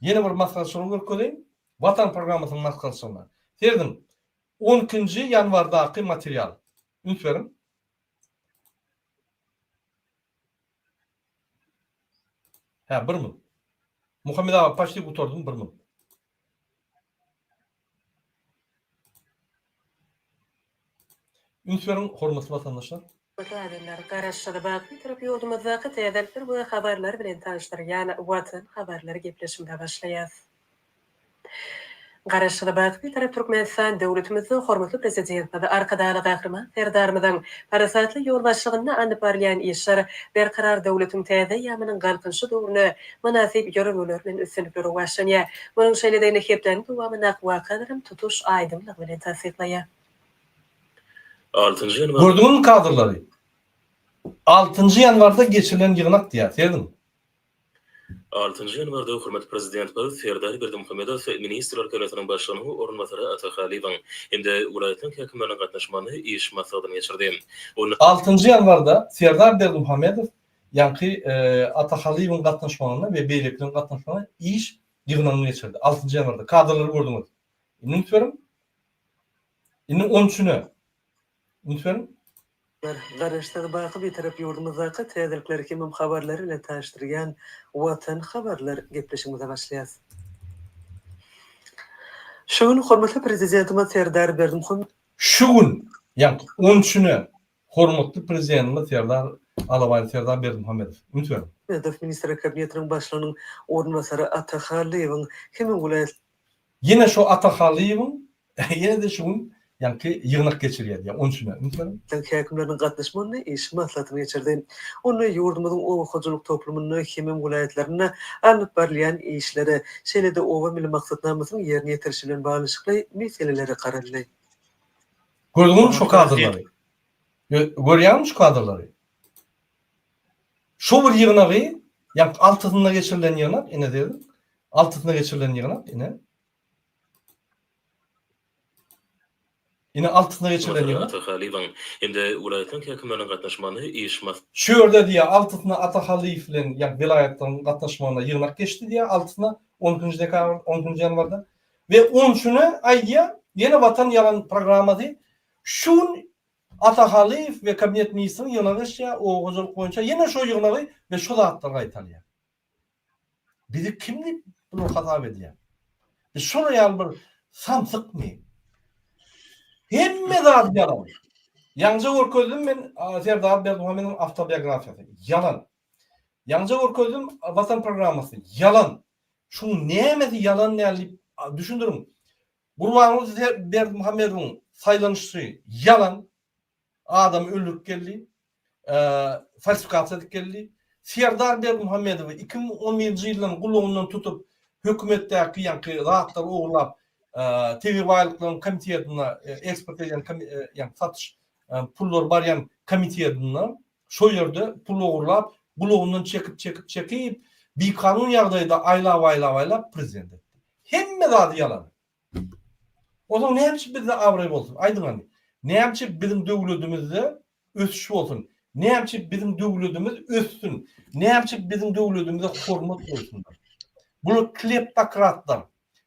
Speaker 1: Yeni bir masalçylyk görkezýän Vatan programmasynyň masalçylygy. Serdim 12-nji ýanwardaky material. Ünsverim. Ha, 1 ming. Muhammed ağa paşty guturdum 1 ming. Ünsverim hormatly vatandaşlar.
Speaker 3: Adamlar garaşsyda bakdy, tarap ýurdumyzdaky täzeldir bu habarlar bilen tanışdyrýan Watan habarlary gepleşimde başlaýar. Garaşsyda bakdy, tarap Türkmenistan döwletimiziň hormatly prezidenti we arkadaly gahrman Serdarmyň parasatly ýol başlygyny anyp barýan işler berkarar döwletiň täze ýamynyň galkynşy döwrüne münasip ýörelgeler bilen üstünlikleri başlanýar. Munyň şeýledeni hepden dowamyna wakalarym tutuş aýdymlyk bilen tasdiklaýar.
Speaker 4: 6. yanvar.
Speaker 1: Gördüğün kadrları. 6. yanvarda geçirilen yığınak diye. Serdim.
Speaker 4: 6. yanvarda hurmatly prezident Serdar Berdimuhammedow Ministrler Kabinetiniň başlygyny orunbasary Ataxaliýew hemde welaýatyň häkimleriniň gatnaşmagyny iş maksadyna geçirdi.
Speaker 1: 6. yanvarda Serdar Berdimuhammedow ýa-ni Ataxaliýewiň gatnaşmagyna we beýlekleriň gatnaşmagyna iş yığınagyny geçirdi. 6. yanvarda kadrları gördüňiz. Indi ünsverim. Indi 13-nü. Ünsverim.
Speaker 3: Garaşsyda bakdy, bir tarap ýurdumyzdaky täzelikleri kimim habarlary bilen tanışdyrýan Watan habarlar gepleşimde başlaýar. Şu gün hormatly prezidentimiz Serdar Berdimuhammedow
Speaker 1: Şu gün, ýa-ni 13-nü hormatly prezidentimiz Serdar Berdimuhammedow. Ünsverim.
Speaker 3: Ministrler Kabinetiniň başlygynyň orunbasary Ataxaliýewiň kimin welaýat
Speaker 1: Yine şu Ataxaliýewiň yine de şu gün ýa-ni yığınak geçirýär. ýa 13-nü. Ünsverim.
Speaker 3: häkimleriniň gatnaşmagyny iş maksadyna geçirdi. Onu ýurdumyzyň owakyjylyk toplumyny kimin welaýatlaryna anyp barýan işlere, şeýle-de owa milli maksatnamasynyň ýerine ýetirişi bilen baglanşykly meseleleri garaly.
Speaker 1: Gördüğün şu kadrları. Görýärmi şu kadrları? Şu bir yığınagy, ýa altyna geçirilen yığınak, ine dedim. Altyna geçirilen yığınak, ine. Ine altyna geçirilen yığınak.
Speaker 4: Ataxaliýew hemde welaýatyň häkimleriniň gatnaşmagyny iş maksadyna
Speaker 1: Şu ýerde diýe altyna Ataxaliýew bilen ýa welaýatyň gatnaşmagyna yığınak geçdi diýe altyna 10-njy dekabr 10-njy ýanwarda we 13-nü aýdýa ýene Vatan ýalan programmady. Şu Ataxaliýew we kabinet ministriniň ýygynagy o goýjuluk boýunça ýene şu ýygynagy we şu zatlarga aýtalýar. Bizi kimdi bunu hatap edýär? Biz şonu ýaly bir samsykmy? Hemme zat yalan. Ýaňja görkezdim men Serdar Berdimuhammedowyň awtobiografiýasy. Yalan. Ýaňja görkezdim Vatan programmasy. Yalan. Şu nämesi yalan näli düşündirin. Gurbanly Berdimuhammedowyň saýlanyşy yalan. Adam öldürüp geldi. Falsifikasiýa edip geldi. Serdar Berdimuhammedow 2011-nji ýylyň gulawyndan tutup hökümetdäki ýa-ni zatlar oglap TV baýlyklaryň komitetine eksport eden ýa-ni satış pullar barýan komitetine şu ýerde pul oglap gulawyndan çekip bir kanun ýagdaýda aýlap prezident etdi. Hemme zady yalan. Onuň näme bizde awry bolsun? Aýdyňmy? Näme bizim döwletimizde ösüş bolsun? Näme bizim döwletimiz össün? Näme bizim döwletimizde hormat bolsun? Bu kleptokratlar,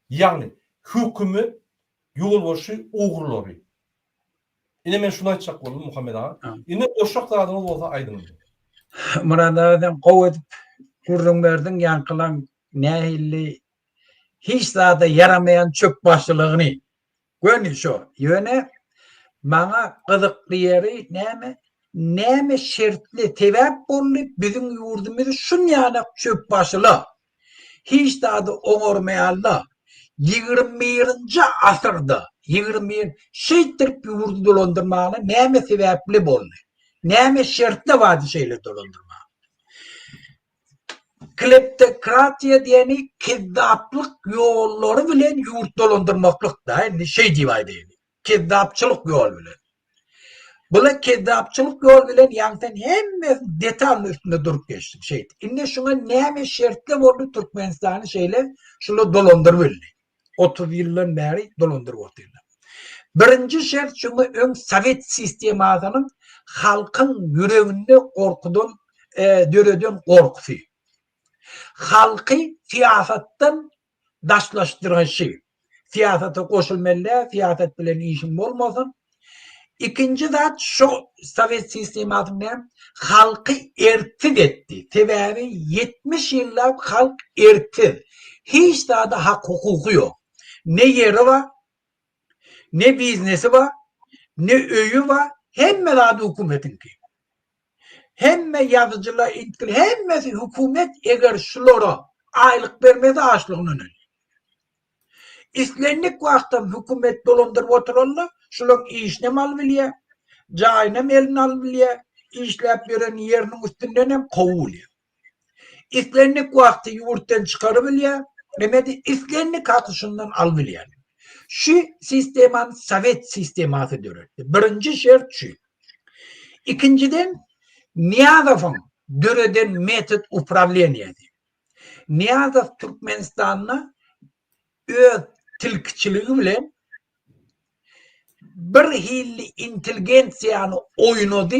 Speaker 1: ýagny hükümü ýolbaşy ogrulary. Ine men şunu aýtjak boldum Muhammed ağa. Ine oşak zadyňyz bolsa aýdyň.
Speaker 2: Murad adam gow edip gurrun berdiň ýankylan nähilli hiç zada yaramayan çöp başçylygyny. Göni şu. Ýöne maňa gyzykly ýeri näme şertli tebäp bolup biziň ýurdumyzy şunýaly çöp başçylyk. Hiç zada oňormaýanlar 21-nji asyrda 21 şeýtirip ýurdu dolandyrmagyna näme sebäpli boldy? Näme şertli wadi şeýle dolandyrma? Kleptokratiýa diýeni kizdaplyk ýollary bilen ýurt dolandyrmaklyk da, indi şey diýip aýdyň. Kizdapçylyk ýol bilen. Bula kezzapçılık yol bilen yanktan hemme detalın üstünde durup geçti şey. İnne şuna näme şertler oldu Türkmenistan'ı şeyler şunu dolandırıp öldü. 30 yıldan beri dolandırıp oturdular. Birinci şert şunu ön Sovet sistemasının halkın yüreğinde korkudan döreden korkusu. Halkı siyasetten daşlaştıran şey. Siyasete koşulmalı, siyaset bilen işim olmasın. İkinci zat şu Sovet sistemasından halkı ertid etti. Sebebi 70 yıllar halk ertid. Hiç daha da hak hukuku yok. Ne yeri var, ne biznesi var, ne öyü var. Hemme daha da hükümetinki. Hemme yazıcılar, hemmesi hükümet eğer şulara aylık vermedi açlığının önü. İslenlik vaktim hükümet dolandırıp otururlar. Şulan işine mal biliyor. Cayına elini al biliyor. İşlep veren yerinin üstünden hem kovuluyor. İslenlik vakti yurttan çıkarabiliyor. Demedi İslenlik atışından al biliyor. Şu sisteman Sovet sisteması diyor. Birinci şart şu. İkinciden Niyazov'un döreden metot upravleniyedi. Niyazov Türkmenistan'la öz tilkçiliği bilen bir hilli inteligensiyanı oynadı.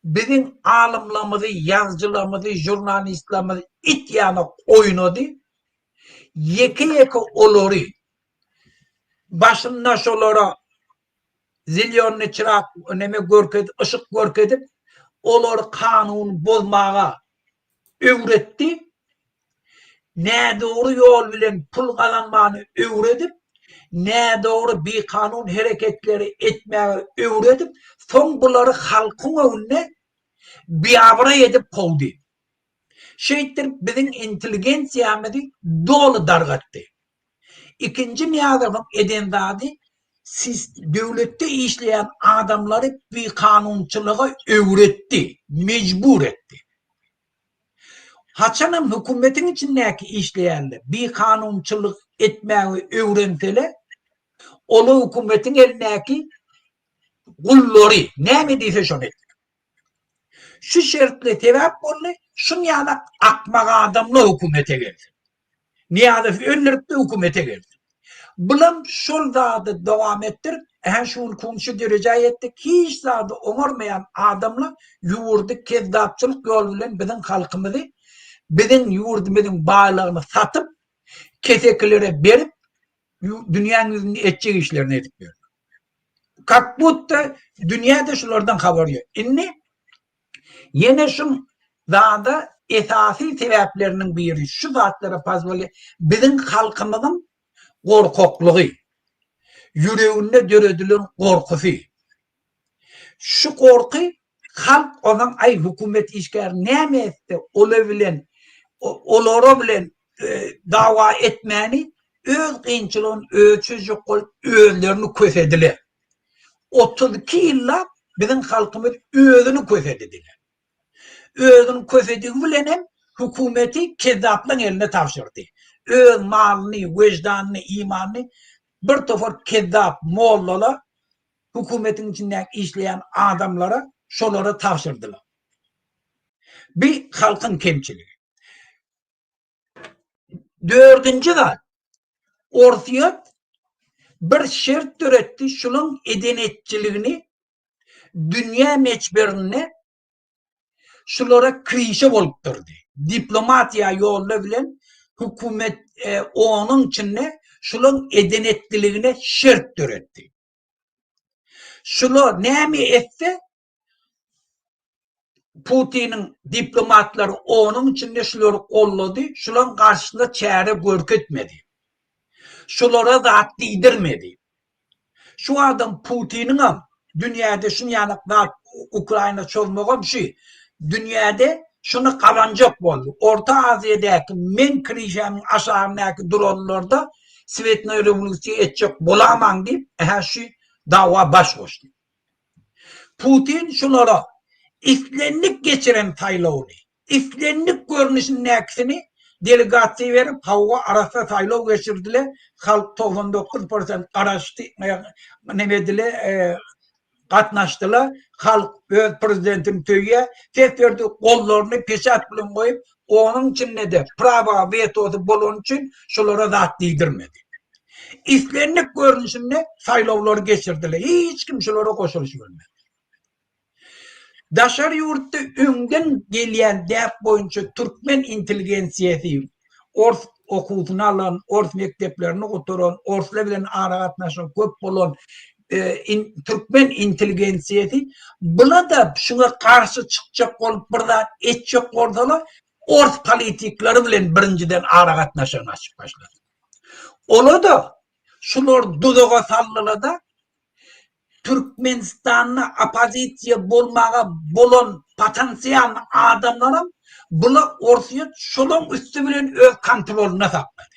Speaker 2: Bizim alimlerimizi, yazıcılarımızı, jurnalistlerimizi it yana oynadı. Yeke olori. Başında şolara zilyonlu çırak öneme görkedip, ışık görkedip olar kanun bozmağa öğretti. Ne doğru yol bilen pul kazanmanı öğretip, ne doğru bir kanun hareketleri etmeye öğretip, son bunları halkın önüne biabra edip kovdu. Şeydir bizim intelijensiyamızı dolu dargattı. İkinci Niyazov'un edendadi, siz devlette işleyen adamları bir kanunçılığa öğretti, mecbur etti. Haçanım hükümetin içindeki işleyenler bir kanunçılık etmeyi öğrenseler, o hükümetin elindeki kulları ne mi diyse şunu ettiler. Şu şartla tevap oldu, şun yana akmak adamla hükümete geldi. Niyazov öldürüp de hükümete geldi. Bulam şol da devam ettir. Şunu komşu derece ettik. Hiç daha da onarmayan adamla yurdu kezzapçılık yol bilen bizim halkımızı, bizim yurdumuzun bağlarını satıp keseklere verip dünyanın yüzünde edecek işlerini edip veriyor. Kakbut da dünyada şunlardan haber yok. İnni yine şun daha da esasi sebeplerinin biri şu zatlara fazla bizim halkımızın korkaklığı, yüreğinde döredilen korkusu. Şu korku halk olan ay hükümet işler ne mi etti olabilen olara bilen dava etmeni öz kıyınçılığın ölçücü özlerini kösediler. 32 yılla bizim halkımız özünü kösediler. Özünü kösediği bilen hem hükümeti kezzapların eline tavşırdı. Öz malını, vicdanını, imanını bir tofar kezzap mollalar hükümetin içinde işleyen adamlara şolara tavşırdılar. Bir halkın kemçiliği. Dördüncü de ortaya bir şart üretti. Şunun edenetçiliğini dünya meçberine şulara krişe olup durdu. Diplomatiya yoluyla bilen hükümet onun içinde şunun edenetliliğine şart üretti. Şunu ne mi etti? Putin'in diplomatları onun içinde şuları kolladı. Şuların karşısında çare görketmedi. Şulara da değdirmedi. Şu adam Putin'in dünyada şunu yani Ukrayna çözmüyor bir şey. Dünyada şunu kazanacak oldu. Orta Asya'daki men krişenin aşağındaki dronlarda Svetna Revolüsyon edecek bulamam deyip her şey dava baş koştu. Putin şunlara İflenlik geçiren Taylov'u, İflenlik görünüşünün aksini delegasyon verip hava arasında Taylov geçirdiler. Halk 99% araştı, ne dediler, katnaştılar. Halk öz prezidentin töyüye teferdi kollarını peşat bilen koyup onun içinde de prava vetosu bolon için şolara zat değdirmedi. İslenlik görünüşünde saylovları geçirdiler. Hiç kim şolara koşuluş vermedi. Daşar yurtta önden gelen dert boyunca Türkmen intelligensiyeti Ors okutunu alan, Ors mekteplerini oturan, Ors'la bilen ara katnaşan köp bolan Türkmen intelligensiyeti buna da şuna karşı çıkacak olup burada etcek ordalar Ors politikleri bilen birinciden ara katnaşan açıp başladı. Ola da şunlar dudağa sallıla da Türkmenistan'a apozisiya bolmağa bolan potansiyel adamlarım bula Orsiya şolun üstü bilen öz kontrolüne sakladı.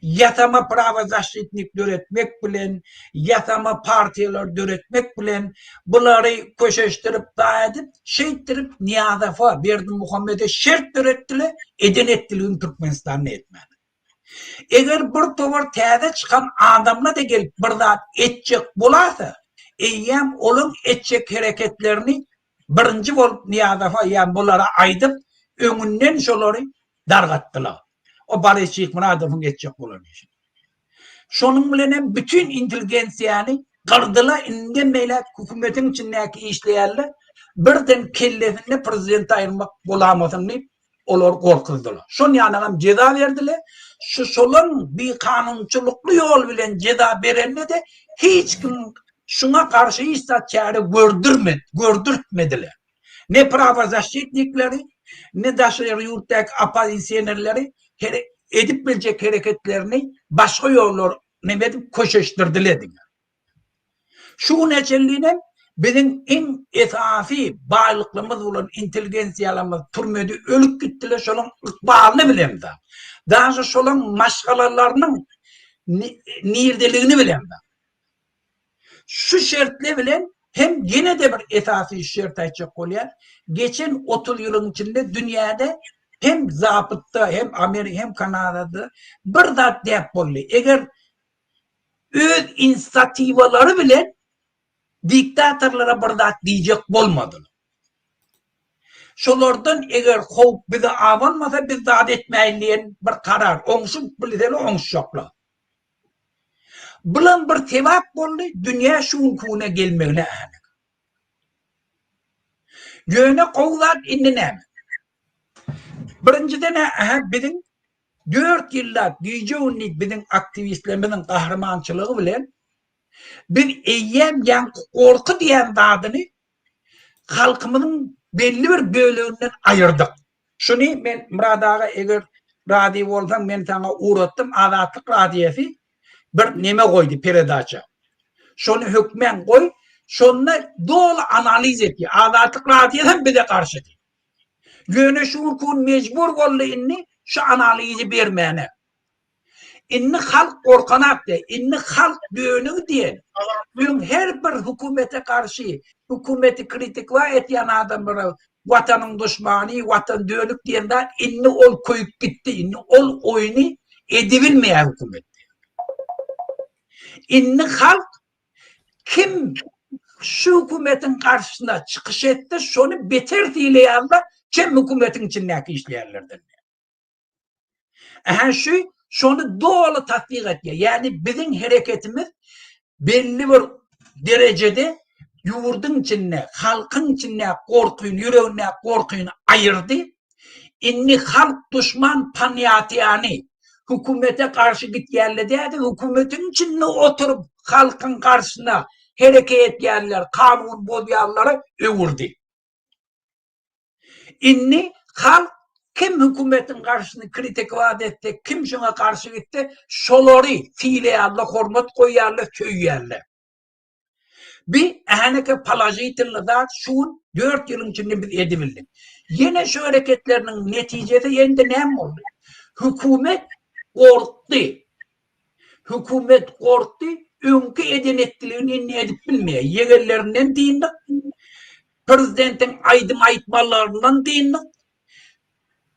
Speaker 2: Yasama prava zaşitnik döretmek bilen, yasama partiyalar döretmek bilen bunları köşeştirip edip, şeyittirip Niyazafa Berdi Muhammed'e şert dörettiler, eden ettiliğin Türkmenistan'ı etmedi. Eğer bir tovar täze çıkan adamla da gelip burada etcek bularsa, eyyem onun etcek hareketlerini birinci bolup Niyazafa yani bunlara aydıp önünden şoları dargattılar. O barışık münadafın etcek bularmış. Şonun bilen bütün inteligensiyanı kırdılar inden meyle hükümetin içindeki işleyerler birden kellesinde prezident ayırmak bulamasın deyip olar korkuzdular. Şon yanına ceza verdiler. Şu solun bir kanunçuluklu yol bilen ceza verenle de hiç kim şuna karşı istat çare gördürtmediler. Ne prava zaşitnikleri, ne daşarı yurttaki apazisyenerleri edip bilecek hareketlerini başka yollar ne koşuşturdular. Şu neçelliğine bizim en esası bağlılıklımız olan inteligensiyalarımız türmedi ölüp gittiler şolun ıkbalını bilem de. Daha sonra şolun maşgalalarının nirdeliğini bilem de. Şu şartla bilen hem yine de bir esası şart açacak oluyor. Geçen 30 yılın içinde dünyada hem zabıtta hem Amerika hem Kanada'da bir zat deyip oldu. Eğer öz inisiyativaları bile diktatörlere bir zat diyecek olmadı. Şolardan eğer hop bize avanmasa biz zat etmeyen bir karar. Onsun bilirler onşakla. Bulan bir tevap oldu. Dünya şun kune gelmeğine ahane. Yöne kovlar indine. Birinciden bizim 4 yıllar diyeceğinlik bizim aktivistlerimizin kahramançılığı bilen bir eyyem yan korku diyen dadını halkımızın belli bir bölümünden ayırdık. Şunu ben Murad Ağa eğer radyo olsam ben sana uğrattım. Azatlık radiyesi bir neme koydu peredaça. Şunu hükmen koy. Şununla doğru analiz etti. Azatlık radiyeden bir de karşı değil. Yöne şurkun mecbur oldu inni şu analizi vermeyene. İnni halk korkanak de, inni halk dönük diye. Bugün her bir hükümete karşı, hükümeti kritik var etiyen adam böyle vatanın düşmanı, vatan dönük diyenden inni ol koyup gitti, inni ol oyunu edibilmeyen hükümet. İnni halk kim şu hükümetin karşısına çıkış etti, şunu beter dileyenler kim hükümetin içindeki işleyenlerden. Şunu doğru tatbik ediyor. Yani bizim hareketimiz belli bir derecede yurdun içine, halkın içine korkuyun, yüreğine korkuyun ayırdı. İnni halk düşman paniyatiyani hükümete karşı git yerle dedi. Hükümetin içine oturup halkın karşısına hareket yerler, kanun bozuyanları övürdü. İnni halk kim hükümetin karşısını kritik vaat etti, kim şuna karşı gitti, şoları fiileyerle, hormat koyarlar, köyyerler. Bir ehaneke palajitille da şun 4 yılın içinde biz edebildik. Yine şu hareketlerinin neticesi yerinde ne oldu? Hükümet korktu. Hükümet korktu, önkü eden ettilerini ne edip bilmeye. Yegerlerinden değindik. Prezidentin aydım aytmalarından değindik.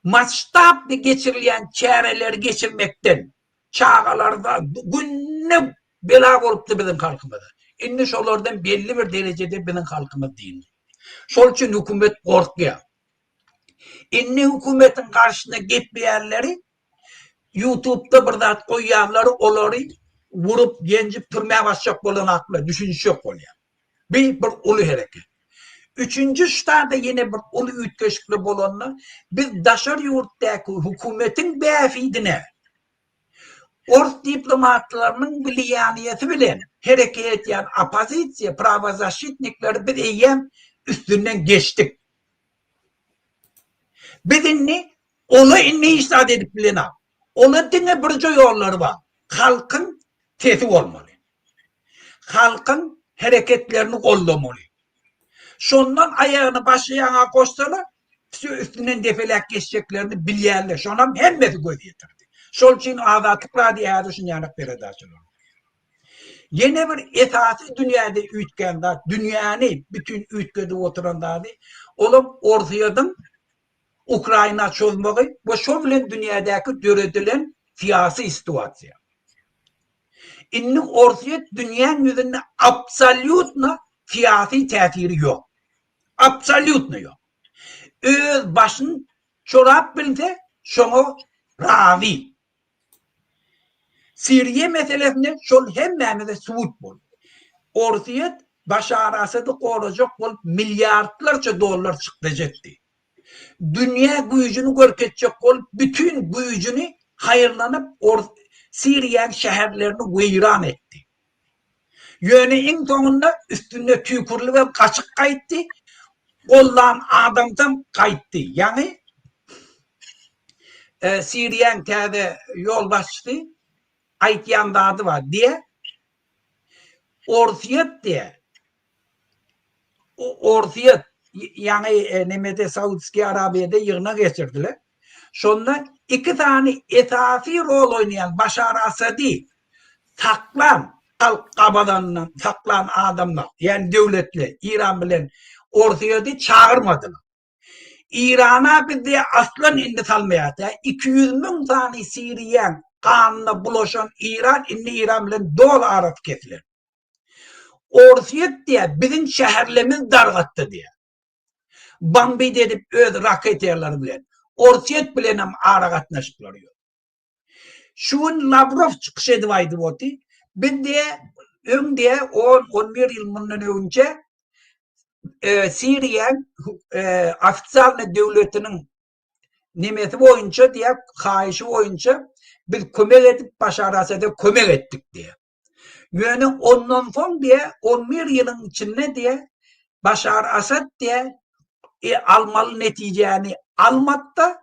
Speaker 2: Maçtap geçirilen çareler geçirmekten çağalarda günne bela olup da bizim halkımızda. Inni şolardan belli bir derecede benim halkımız değil. Şol için hükümet korkuyor. Inni hükümetin karşısına gitmeyenleri YouTube'da bir zat koyanları onları vurup gencip türmeye başlayacak olan aklı düşünecek oluyor. Bir ulu hareket. Üçüncü ştada yine bir ulu ütkeşikli olanla biz daşar yurttaki hükümetin beyefidine Orta diplomatlarının biliyaniyeti bilen hareket yani opozisiya, pravozaşitnikleri bir eyyem üstünden geçtik. Biz inni onu inni istat edip bilen Ona dine bir yolları var. Halkın sesi olmalı. Halkın hareketlerini kollamalı. Şondan ayağını başlayana koşsalar üstünden defelek geçeceklerini bilyerler. Şondan hemmeti göz getirdi. Şol için azatlıklar diye adışın yanık beredaşılar. Yine bir esası dünyada ütkende, dünyanın bütün ütkede oturanlardı. Oğlum ortayadım Ukrayna çözmeyi ve şovlen dünyadaki döredilen siyasi situasyon. İnni ortaya dünyanın yüzünde absolutna siyasi tesiri yok. Absolutna yok. Öz başın çorap bilse şunu ravi. Suriye meselesinde şol hemmemize subut bol. Ortaya Başar Asad'ı koruyacak bol milyarlarca dolar çıkacaktı. Dünya gücünü görketecek olup bütün gücünü hayırlanıp Suriye şehirlerini veyran etti. Yöneğin sonunda üstünde tüykurlu ve kaçık kayıttı. Olan adamdan kayıttı. Yani Suriye'nin tane yol başladı. Aytyan adı var diye Ortiyet diye Ortiyet yani Nemede Saudski Arabiye'de yığına geçirdiler. Sonra iki tane esasi rol oynayan Başar Asad'ı saklan halk kabadanından saklan adamlar yani devletli İran bilen Ortiyet'i çağırmadılar. İran'a bir de aslan indi salmayata 200 bin tane Suriyen kanına bulaşan İran indi İran bilen doğal arası kesilir. Ortiyet diye bizim şehirlerimiz dargattı diye. Bambi dedip öz raket yerleri bilen. Ortiyet bilen hem ara katnaşıkları yok. Şun Lavrov çıkış edivaydı botu. Ben de önde 10-11 yıl bundan önce Suriye ofisyal devletinin nimeti boyunca diye kayışı boyunca biz kömek edip Başar Asad'a kömek ettik diye. Yani ondan sonra diye 11 yılın içinde diye Başar Asad diye almalı neticeni almadı,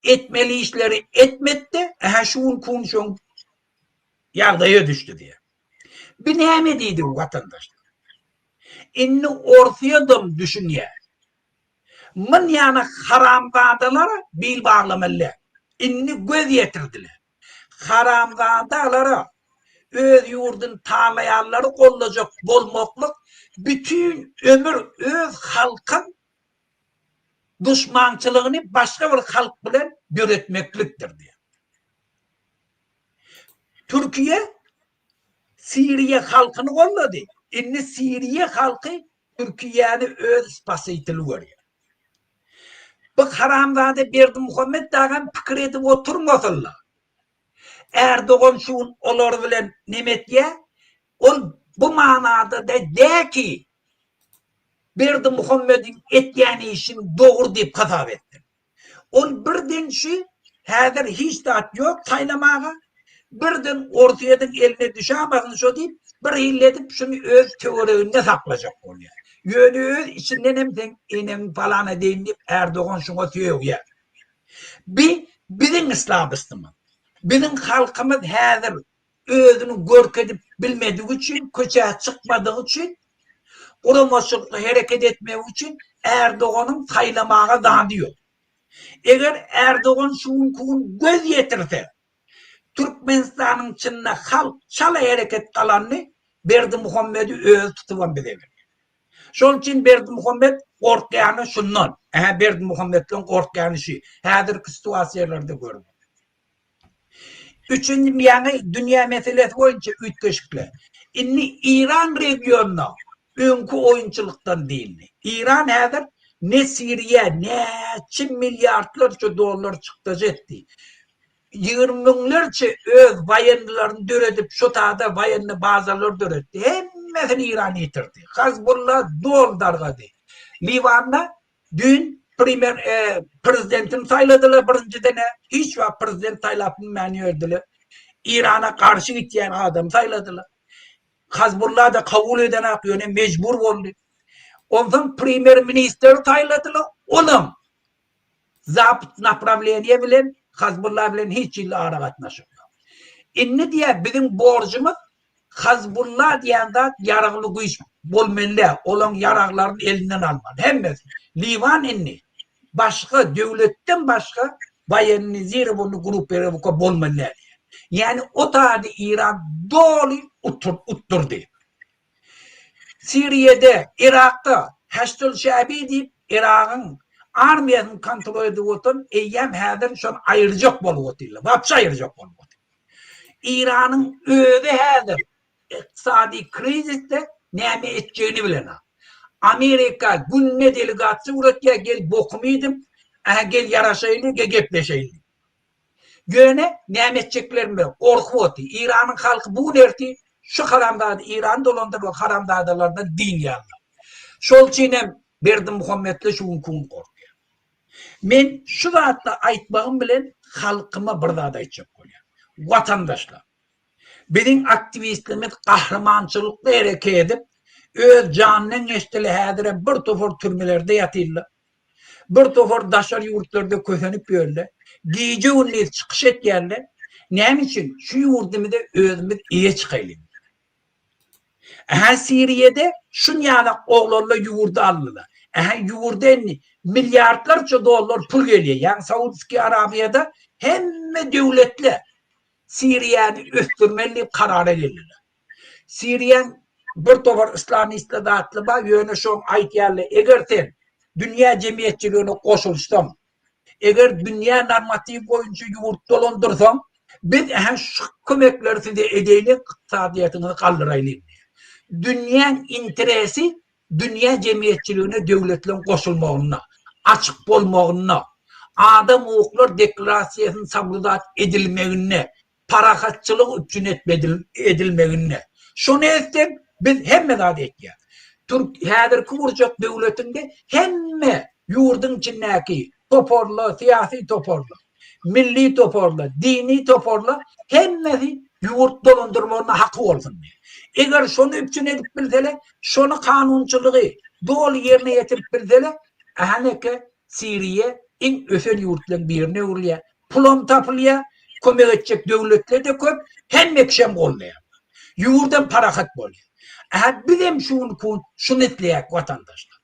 Speaker 2: etmeli işleri etmedi, şun kunşun yardaya düştü diye. Bir nehemediydi bu vatandaşlar. İnni ortayadım düşünüyor. Min yani haramzadalara bil bağlamalı. İnni göz yetirdiler. Haramzadalara öz yurdun tağlayanları olacak bolmokluk bütün ömür öz halkın düşmançılığını başka bir halk bilen göretmekliktir diye. Türkiye Suriye halkını kolladı. İnni Suriye halkı Türkiye'nin öz ispasıytılı görüyor. Bu haramzade Berdimuhammed dağın fikir edip oturmasınlar. Erdoğan şun olur bilen nimetye ol bu manada da de ki Berdimuhammed'in ettiğini işin doğru deyip kasap etti. Ol birden şu hazır hiç tat yok saylamağa birden ortaya da eline düşemezsin şu deyip bir hilletip şunu öz teoriğinde saklayacak oluyor. Yönü öz içinden hem sen inen falan edeyim deyip Erdoğan şuna söylüyor. Bizim İslam'ı bizim halkımız hazır özünü görk edip bilmediği için, köçeye çıkmadığı için, kurumaşıklı hareket etmeyi için Erdoğan'ın saylamağa danıyor. Eğer Erdoğan şunun göz yetirse, Türkmenistan'ın içinde halk çala hareket kalanını Berdimuhammed'i öz tutulan bilir. Şunun için Berdimuhammed korkyanı şundan. Berdimuhammed'den korkyanı şu. Hazırki situasyalarda görüyor. Üçüncü yani dünya meselesi boyunca üç köşkle. inni İran regionuna önkü oyunçuluktan değilni. İran hazır ne Suriye ne milyarlarca dolar çıktı etti. 20'lerce öz bayanlarını döredip şu tahada bayanlı bazalar döretti. Hemmesini İran yitirdi. Hezbollah doldargadı. Livan'da dün prezidentin sayladılar birinci dene. Hiç var prezident saylapını mani ördüler. İran'a karşı gittiyen adam sayladılar. Hezbollah da kabul eden akıyor. Mecbur oldu. Ondan premier minister sayladılar. Onun zabıt napravleniye bilen Hezbollah bilen hiç illa ara katnaşıyor. İnni diye bizim borcumuz Hezbollah diyende yararlı güç bolmenle olan yararların elinden alman. Hem de Livan inni başka devletten başka bayanını zira bunu grup vere bu bolmenle. Yani o tadı İran dolu utturdu. Suriye'de, Irak'ta Haçlı Şabi deyip Irak'ın armiyanın kontrol edip otan eyyem hadir şun ayıracak bolu otuyla. Vapsa ayıracak bolu otuyla. İran'ın öde hadir iktisadi kriziste neyme edeceğini bilena. Amerika günne delegatsı uğratya gel bokumuydım. Gel yaraşaylı, gel gepleşeyli. Göne neyme edeceklerim ben. Korku otu. İran'ın halkı bu nerti? Şu haramdadı İran dolandır o haramdadalardan din yandı. Şol çiğnem Berdim Muhammed'le şu unkun korkuyor. Men şu da hatta aytmağım bilen halkıma bir daha da aytacak koyuyor. Vatandaşlar. Benim aktivistimiz kahramançılıkla hareket edip öz canının eştili hadire bir tofor türmelerde yatıyla. Bir tofor daşar yurtlarda köhenip böyle. Giyce unluyuz çıkış et yerler. Ne için? Şu yurdumu da özümüz iyi çıkayım. Suriye'de şun yani oğlanla yurdu aldılar. Yurdu enni milyarlarca dolar pul geliyor. Yani Saudi Arabiya'da hem devletle Suriye'nin üstürmeli karara geldiler. Suriye'nin bir tovar İslami istidatlı var. Yönü şun ait yerle. Eğer sen dünya cemiyetçiliğine koşulsam, eğer dünya normatif boyunca yurt dolandırsan, biz şu kömekleri size edeyle iktisadiyetini kaldırayım. Dünyanın interesi dünya cemiyetçiliğine devletle koşulmağına, açık olmağına, adam hukuklar deklarasiyasının sabludat edilmeğine, parakatçılık üçün edilmeğine. Şunu etsem biz hemme daha dekya. Türk hadir kıvırcak devletinde hemme yurdun içindeki toporlu, siyasi toporlu, milli toporlu, dini toporlu hemmesi yurt dolandırmağına hakkı olsun diye. Eğer şunu üçün edip bilseler, şunu kanunçuluğu doğru yerine getirip bilseler, ahaneke Suriye en özel yurtların birine uğruyor. Pulom tapılıyor, kömek edecek devletler de köp, hem ekşem oluyor. Yurdan parakat oluyor. Bizim şunu etleyek vatandaşlar.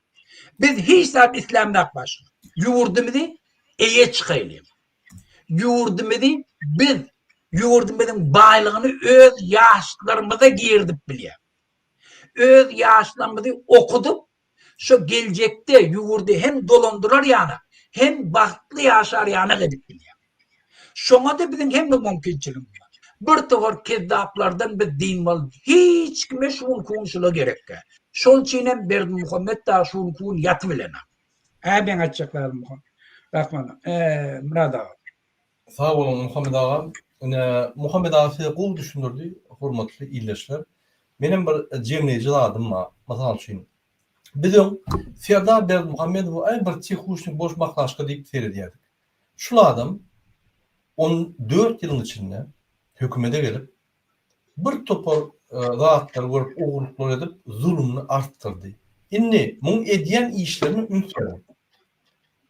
Speaker 2: Biz hiç saat İslam'dan başka. Yurdumuzu iyi çıkayalım. Yurdumuzu biz yurdumuzun baylığını öz yaşlarımıza girdik bile. Öz yaşlarımızı okuduk. Şu gelecekte yurdu hem dolandırır yana hem bahtlı yaşar yana gidip bile. Şuna da bizim hem de mümkünçülüğümüz var. Bir tavır kezzaplardan bir din var. Hiç kime şun konuşula gerek. Şol çiğnem Berdim Muhammed da şun kun yatı bilene. Ben açacaklarım Muhammed. Rahman. Murad ağa.
Speaker 1: Sağ olun Muhammed ağam. Muhammed ağa size kul düşündürdü. Hurmatlı illeşler. Benim bir cemleyici adım var. Masal için. Bizim Serdar Berdim Muhammed bu ay bir çekuşun boş maklaşka deyip seyrediyorduk. Şu adam 14 yılın içinde hükümete gelip bir topor rahatlar görüp oğurluklar edip zulümünü arttırdı. İnni mun ediyen işlerini ünserdi.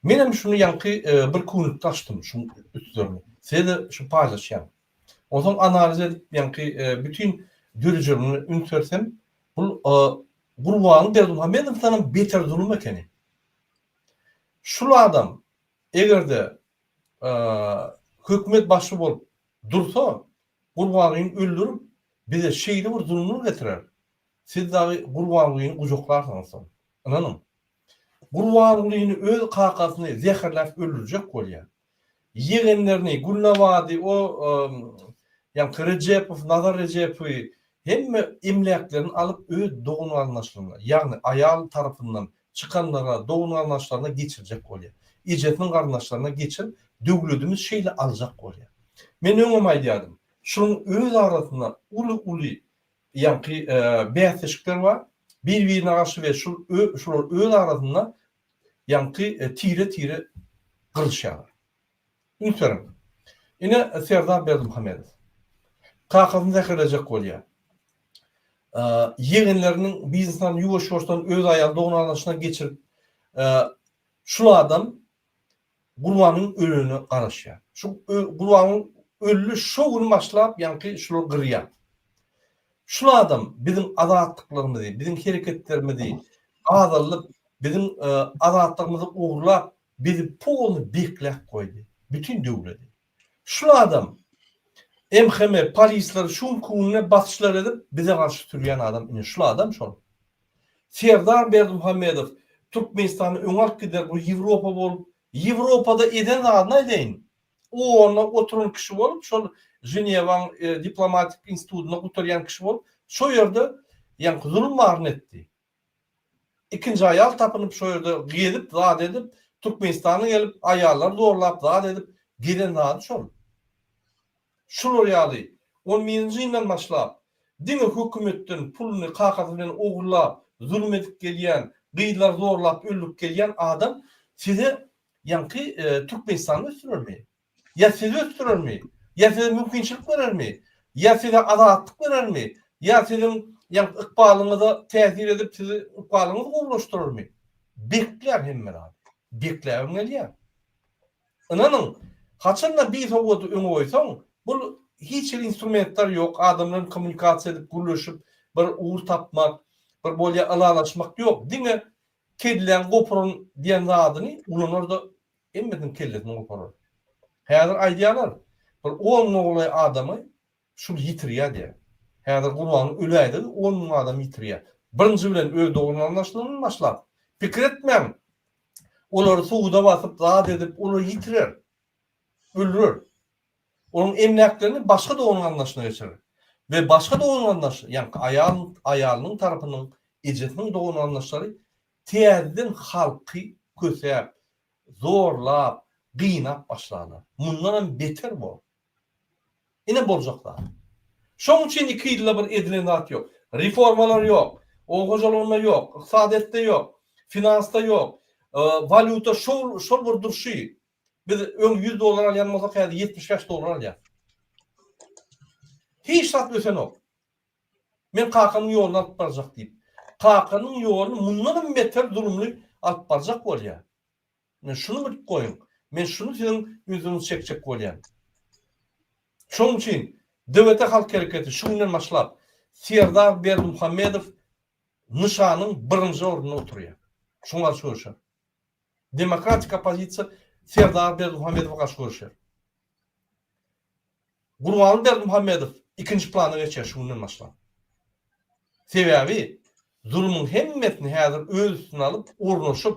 Speaker 1: Benim şunu yankı bir konuyu taştım şunun üstlerini. Size şu paylaşayım. O zaman analiz edip yankı bütün görücülerini ünsersem bu Gurbanı Berdim Muhammed'in sana beter zulüm ekeni. Şu adam eğer de hükümet başı bolup dursa Gurbanı'nı öldürüp bize şeyli bir zulümünü getirer. Siz dahi Gurbanı'nı ucuklarsanız. Anladın? Gurbanı'nı öz kakasını zehirlep öldürecek oluyor. Yeğenlerini Gülnavadi o yani Recepov, Nazar Recepov hemme emlaklerini alıp öz doğun anlaşlarına, yani ayal tarafından çıkanlara, doğun anlaşlarına geçirecek oluyor. İcretinin kardeşlerine geçirip dövlüdüğümüz şeyle alacak oluyor. Men öňem aýdýarym. Şunun öz arasında ulu ýa-ni bäsleşikler bar. Bir-birine garşy we şular öz arasında ýa-ni tire gyrşýar. Ünserim. Ine Serdar Berdimuhammedow. Kakasyny zäherlejek bolýar. Yegenlerinin biznesden ýuwaş-ýuwaşdan öz aýal dognalaşyna geçirip şu adam Gurbanyň ölüni garaşýar. Şu Gurbanyň ölü şu gün başlap ýa-ni şular gyrýar. Şu adam bizim azatlıklarymyzy, bizim hereketlerimizi azalyp, bizim azatlygymyzy uğurlap, bizi polny beklep koydy. Bütün döwleti. Şu adam MHM polisler şun kununa basışlar edip bize karşı türýän adam. Şu adam şol. Serdar Berdimuhammedow Türkmenistan'ı öňark gider bu Ýewropa bolup, Ýewropada eden adına edeyin. O ona oturan kişi bolup, şol Ženewaň diplomatik institutuna oturýan kişi bolup, şo ýerde ýa-ni zulüm maryn etdi. İkinci ayal tapynyp şo ýerde gelip, zat edip, Türkmenistana gelip, ayallar zorlap, zat edip, gelen zat şol. Şular ýaly 11-nji ýyldan başlap diňe hökümetden puluny kakasy bilen ogurlap, zulüm edip gelýän, gyýlar zorlap öldürip gelýän adam size ýa-ni Türkmenistanda ötürelmi? Ya size ötürelmi? Ya size mümkinçilik berermi? Ya size azatlyk berermi? Ya sizin ýa-ni ykbalyňyza täsir edip sizi ykbalyňyzy gowlaşdyrarmy? Bekler hemme abi. Bekläp gelýär. Inanyň haçanda bir sowat öňe goýsaň, bu hiç instrumentler yok. Adamların kommunikasiya edip gürleşip bir uğur tapmak, bir bolýa alalaşmak yok. Diňe kedilen gopurun diýen zadyny ulanlar da emmedin kelletini gopurur. Häzir aýdýarlar. Bir 10 oğlay adamy şul ýitirýär diýär. Häzir Gurbanyň öläýdi, 10 adam ýitirýär. Birinji bilen öz dogranlaşyny başlap. Pikir etmem. Olar suwda basyp zat edip olar ýitirer. Öldürür. Onun emlaklerini başka doğunun anlaşına geçirir. Ve başka doğunun anlaşına, yani ayalının tarafının, ecretinin doğunun anlaşları tiyerdin halkı köseyip, zorlap, gıynap başlarlar. Bundan beter bu. Yine bolacaklar. Şoň üçin 2 ýylda bir edilen zat yok. Reformalar yok. Oğucalanma yok. Iqtisadette yok. Finansta yok. Valuta şol bir durşy. Biz $100 alýanmasak häzir $75 alýar. Hiç sat ösen ok. Men kakanyň ýoluna alyp barjak diýip. Kakanyň ýoluny mundan beter durumly alyp barjak bolýar. Men şunu bilip goýun. Men şunu sizin ýüzüňizi çekjek bolýan. Şoň üçin döwlete halk hereketi şu günden başlap Serdar Berdimuhammedow nişanyň birinji orduna oturýar. Şoňa söýüşär. Demokratik opozisiýa Serdar Berdimuhammedow garşy görüşýär. Gurbany Berdimuhammedow ikinji plana geçer şu günden başlap. Sebebi zulmyň hemmetini häzir öz üstüne alyp ornaşyp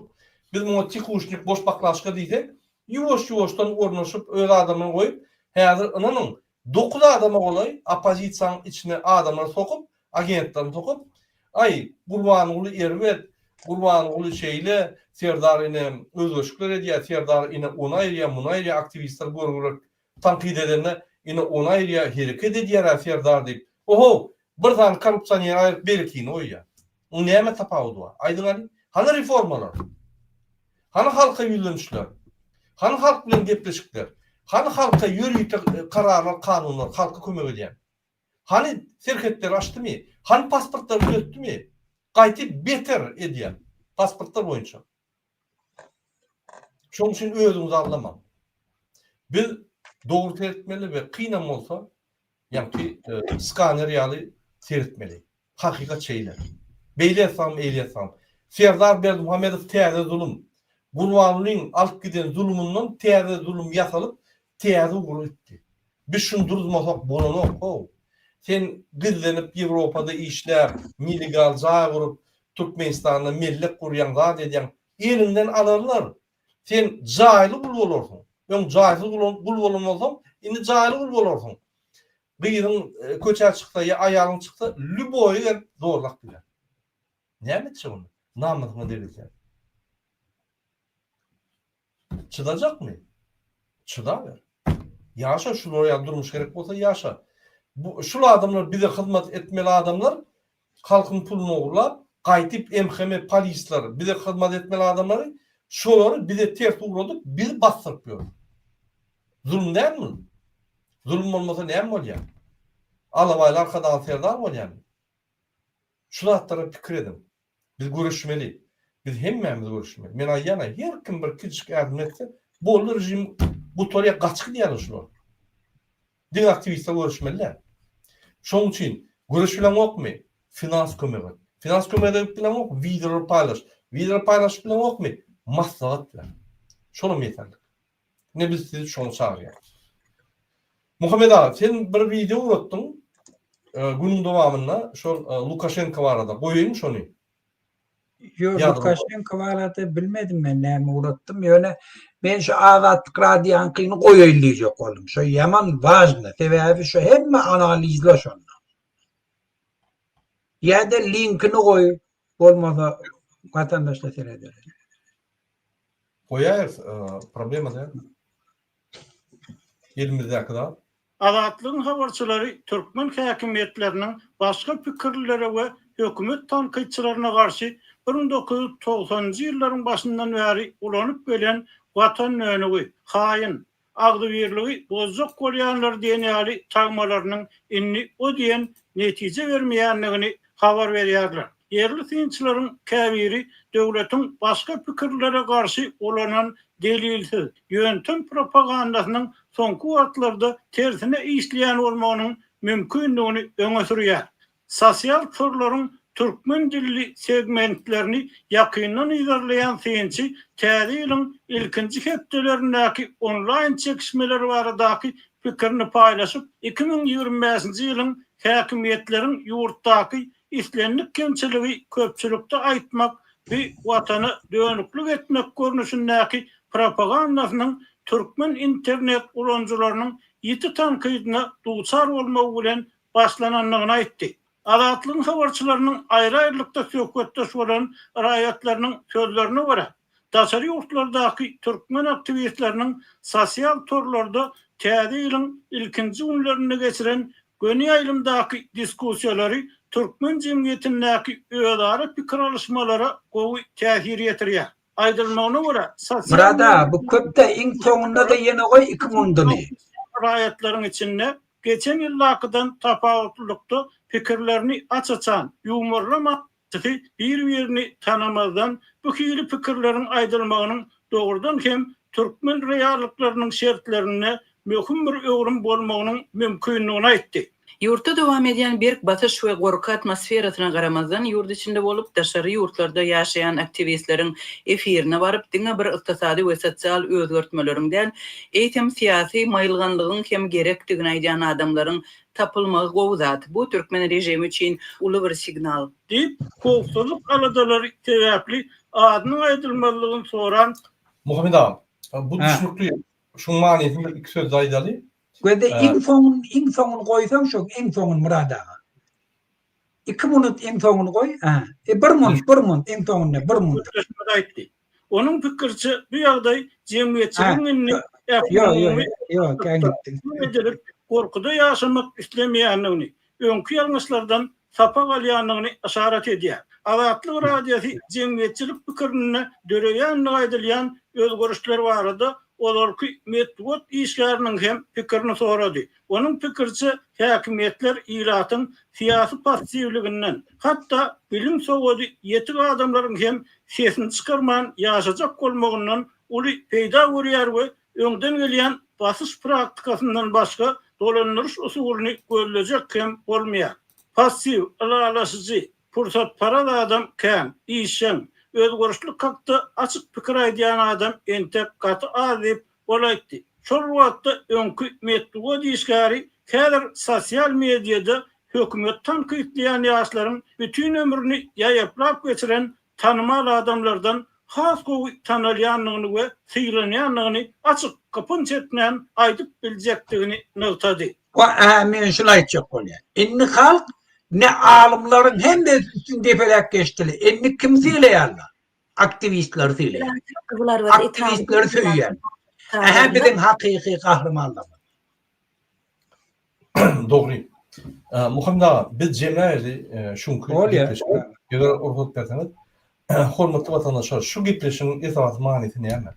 Speaker 1: biz muňa tikuşnik boş baklaşyk diýsek, ýuwaş-ýuwaşdan ornaşyp öz adamyny goýup häzir inanyň 9 adama bolay opozisiýanyň içine adamlar sokup, agentler sokup, ay Gurbany uly Erwet, Gurbany uly şeýle Serdar ine özleşikler edýär, Serdar ine ona ýa buna ýa aktivistler görgürek tanqid edenler ine ona ýa hereket edýär Serdar diýip. Oho, bir zan korrupsiýany aýryp berkin oýa. O näme tapawdy bar? Aýdyňaly, hana reformalar? Hana halka ýüzlenişler? Hana halk bilen gepleşikler? Hana halka ýürüýte kararlar, kanunlar halka kömek edýär? Hani şirketler açdymy? Hani pasportlar ötdümi? Gaýty beter edýär pasportlar boýunça. Şoň üçin özüňizi anlamam. Biz dogry teretmeli we kynam bolsa, ýa-ni skaner ýaly teretmeli. Hakykat şeýler. Beýlesam. Serdar Berdimuhammedow täze zulüm. Gurbanyň alyp giden zulümünden täze zulüm ýasalyp, täze ugur etdi. Biz şunu duruzmasak bolanok. Sen gizlenip Ýewropada işler, illegal jaý gurup, Türkmenistanda millet kurýan zat edýän elinden alarlar. Sen jaýly gul bolarsyň. Ýa-ni jaýly gul bolmasaň, indi jaýly gul bolarsyň. Biriň köçe çykdy, ya ayagyň çykdy, lüboy gelip zorlak bilen. Näme etjek onu? Namysyna degilýär. Çydajak mı? Çıdaber. Yaşa şuraya durmuş gerek bolsa yaşa. Bu şu adamlar bize hizmet etmeli adamlar halkın pulunu uğurlap qaytyp MHM polisler bize hizmet etmeli adamları şolary bize ters uğradık biz bastırıp ýör. Zulüm değil mi? Zulüm olmasa näme bolýar? Alabaylar arkadan serdar bolýar. Şu hatlara pikir edin. Biz görüşmeli. Biz hemmemiz görüşmeli. Men aýana her kim bir küçük ýardım etse bu rejim bu toryya gaçky diýär şular. Din aktivistler görüşmeliler. Şoň üçin görüş bilen okmy? Finans kömegi. Finans kömegi bilen ok, video paylaş. Video paylaş bilen okmy? Maslahat bilen. Şonu yeterli. Ne biz sizi şonu çağırýar. Muhammed ağa, sen bir video uratdyň. Günün dowamında şol Lukashenko barada. Goýaýyn şonu.
Speaker 2: Yok, Lukashenko barada bilmedim ben näme urattım. Ýöne ben şu Azatlyk radioňyny goýaýlyjak boldum. Şu yaman важно. Sebäbi şu hemme analizle şonu. Ya da linkini goý, bolmasa vatandaşlar seyreder.
Speaker 1: Goýar, problema da. Elimizdäki da.
Speaker 5: Azatlygyň habarçylary türkmen häkimetleriniň başga pikirlere we hökümet tanqidçilerine garşy 1990-njy ýyllaryň başyndan bäri ulanyp gelen watan önügi, haýyn, agdybirligi bozjak bolýanlar diýen ýaly tagmalarynyň inni o diýen netije bermeýänligini habar berýärler. Yerli synçylaryň käbiri döwletiň başga pikirlere garşy olanan delilsiz ýöntem propagandasynyň soňky wagtlarda tersine işleýän bolmagynyň mümkinligini öňe sürýär. Sosial türleriň türkmen dilli segmentlerini yakından izarlayan synçy täze ýylyň ilkinji hepdelerindäki online çekişmeleri baradaki pikirini paylaşıp 2025-nji ýylyň häkimetleriň ýurtdaky islenlik kemçiligi köpçülükde aýtmak we watany dönüklik etmek görnüşindäki propagandasynyň türkmen internet ulanjylarynyň ýiti tankydyna duçar bolmagy bilen başlananlygyny aýtdy. Azatlygyň habarçylarynyň aýry-aýrylykda söhbetdeş bolan raýatlarynyň sözlerine görä, daşary ýurtlardaky türkmen aktivistleriniň sosial torlarda täze ýylyň ilkinji günlerini geçiren göni ýaýlymdaky diskussiýalary türkmen jemgyýetindäki öýdary pikir alışmalara gowy täsir ýetirýär. Aýdylmagyna görä,
Speaker 2: Burada bu köpde iň soňunda da ýene goý 2000-dy.
Speaker 5: Raýatlaryň içinde geçen ýyllakydan tapawutlykda pikirlerini açaçan, ýumurlama bir-birini tanamazdan bu hili pikirlerin aýdylmagynyň dogrudan hem türkmen reallyklarynyň şertlerine möhüm bir öwrüm bolmagynyň mümkinligini aýtdy.
Speaker 6: Yurtta dowam edýän berk batış we gorky atmosferasyna garamazdan ýurt içinde bolup daşary ýurtlarda ýaşaýan aktivistleriň efirine baryp diňe bir ykdysady we sosial özgertmelerinden eýtem siýasy maýylganlygyň hem gerekdigini aýdýan adamlaryň tapylmagy gowzat. Bu türkmen rejimi üçin uly bir signal.
Speaker 5: Dip howpsuzlyk aladalary sebäpli adynyň aýdylmalygyny soran
Speaker 1: Muhammed ağa, bu düşünükli. Şu manysynda iki söz aýdaly.
Speaker 2: Göde iň soňuny goýsaň şu iň soňuny Murad ağa. 2 minut iň soňuny goý. 1 minut iň soňuny 1 minut.
Speaker 5: aýtdy. Onuň pikirçi bu ýagdaý jemgyýetçiligiň
Speaker 2: Yok, gittin.
Speaker 5: Korkuda ýaşamak islemeýänligini, öňkü ýalňyşlardan sapak alýanlygyny işaret edýär. Azatlyk radiosy jemgyýetçilik pikirini döreýänligi aýdylýan özgörüşler barada olarky metod işgäriniň hem pikirini sorady. Onuň pikirçi häkimetler ýylatyň siýasy passiwliginden, hatda bilim sowady ýetik adamlaryň hem sesini çykarman ýaşajak bolmagyndan uly peýda görýär we öňden gelýän basış praktikasyndan başga dolandyryş usulyny görülecek hem bolmaýar. Passiw, alalaşyjy, pursat para adam käm, işen, özgörüşlik hakda açyk pikir aýdýan adam entek gaty azyp bolaýdy. Şol wagtda öňkü metod işgäri häzir sosial mediada hökümet tanqidleýän ýaşlaryň bütün ömrüni ýaýaplap geçiren tanymal adamlardan has gowy tanalýanlygyny we syýlanýanlygyny açyk kapyn çetinen aýdyp biljekdigini nöwtady.
Speaker 2: O men şunu aytjak bolýar. Inni halk ne alımların hem de üstünde felak geçtili. Inni kim söýleýärler? Aktivistler söýleýär. Aktivistler söýýär. Bizim hakyky kahramanlar.
Speaker 1: Dogry. Muhammed ağa, biz jemläýärdi şunky gepleşip, ýa-da ortak berseňiz, hormatly watandaşlar, şu gepleşiň esas manyny näme?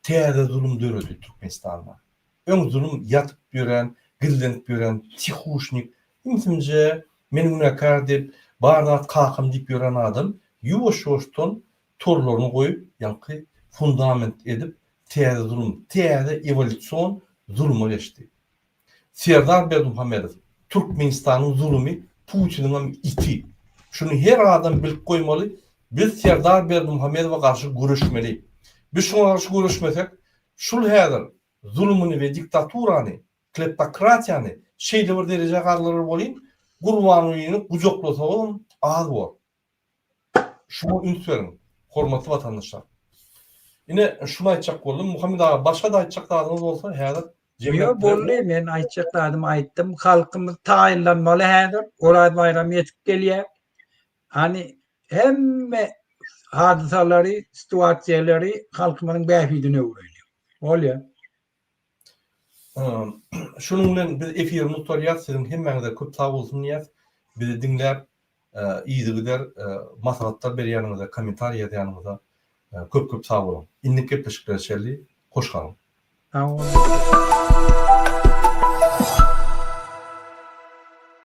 Speaker 1: Täze zulüm döredi Türkmenistanda. Öň zulüm yatyp ýören, gillenip ýören, tihuşnik, imtimje meni günäkär dep, bardat kakym diýip ýören adam, ýuwaş-ýuwaşdan torlaryny goýup, ýa-da fundament edip, täze zulüm, täze evolüsion zulüme geçdi. Serdar Berdimuhammedow, Türkmenistanyň zulümi Putiniň iti. Şunu her adam bilip goýmaly, biz Serdar Berdimuhammedowa garşy görüşmeli. Biz şuna garşy görüşmesek, şul häzir zulümini we diktaturany, kleptokratiýany şeýle bir derejä garlyr bolýan, gurbanyny gujoklasaň az bol. Şunu ünsüň, hormatly watandaşlar. Ine şunu aýtjak boldum, Muhammed ağa, başga da aýtjak dadyňyz bolsa, häzir
Speaker 2: Yo bolly, men aýtjakladım, aýtdym, halkymyz taýinlanmaly häzir. Olay bayram ýetip gelýär. Hani hemme hadisalary, situasiýalary halkymyň bäfidine öwrelýär. Bolýar.
Speaker 1: Şunun bilen biz efir muhtariyat sizin hemmeňize köp sag bolsun diýär. Bizi dinläp, iýdigiler, maslahatlar berýäniňize, kommentariýa ýazýanyňyza köp sag bolun. Indik gepleşikler şerli, hoş kalın.
Speaker 2: Tamam.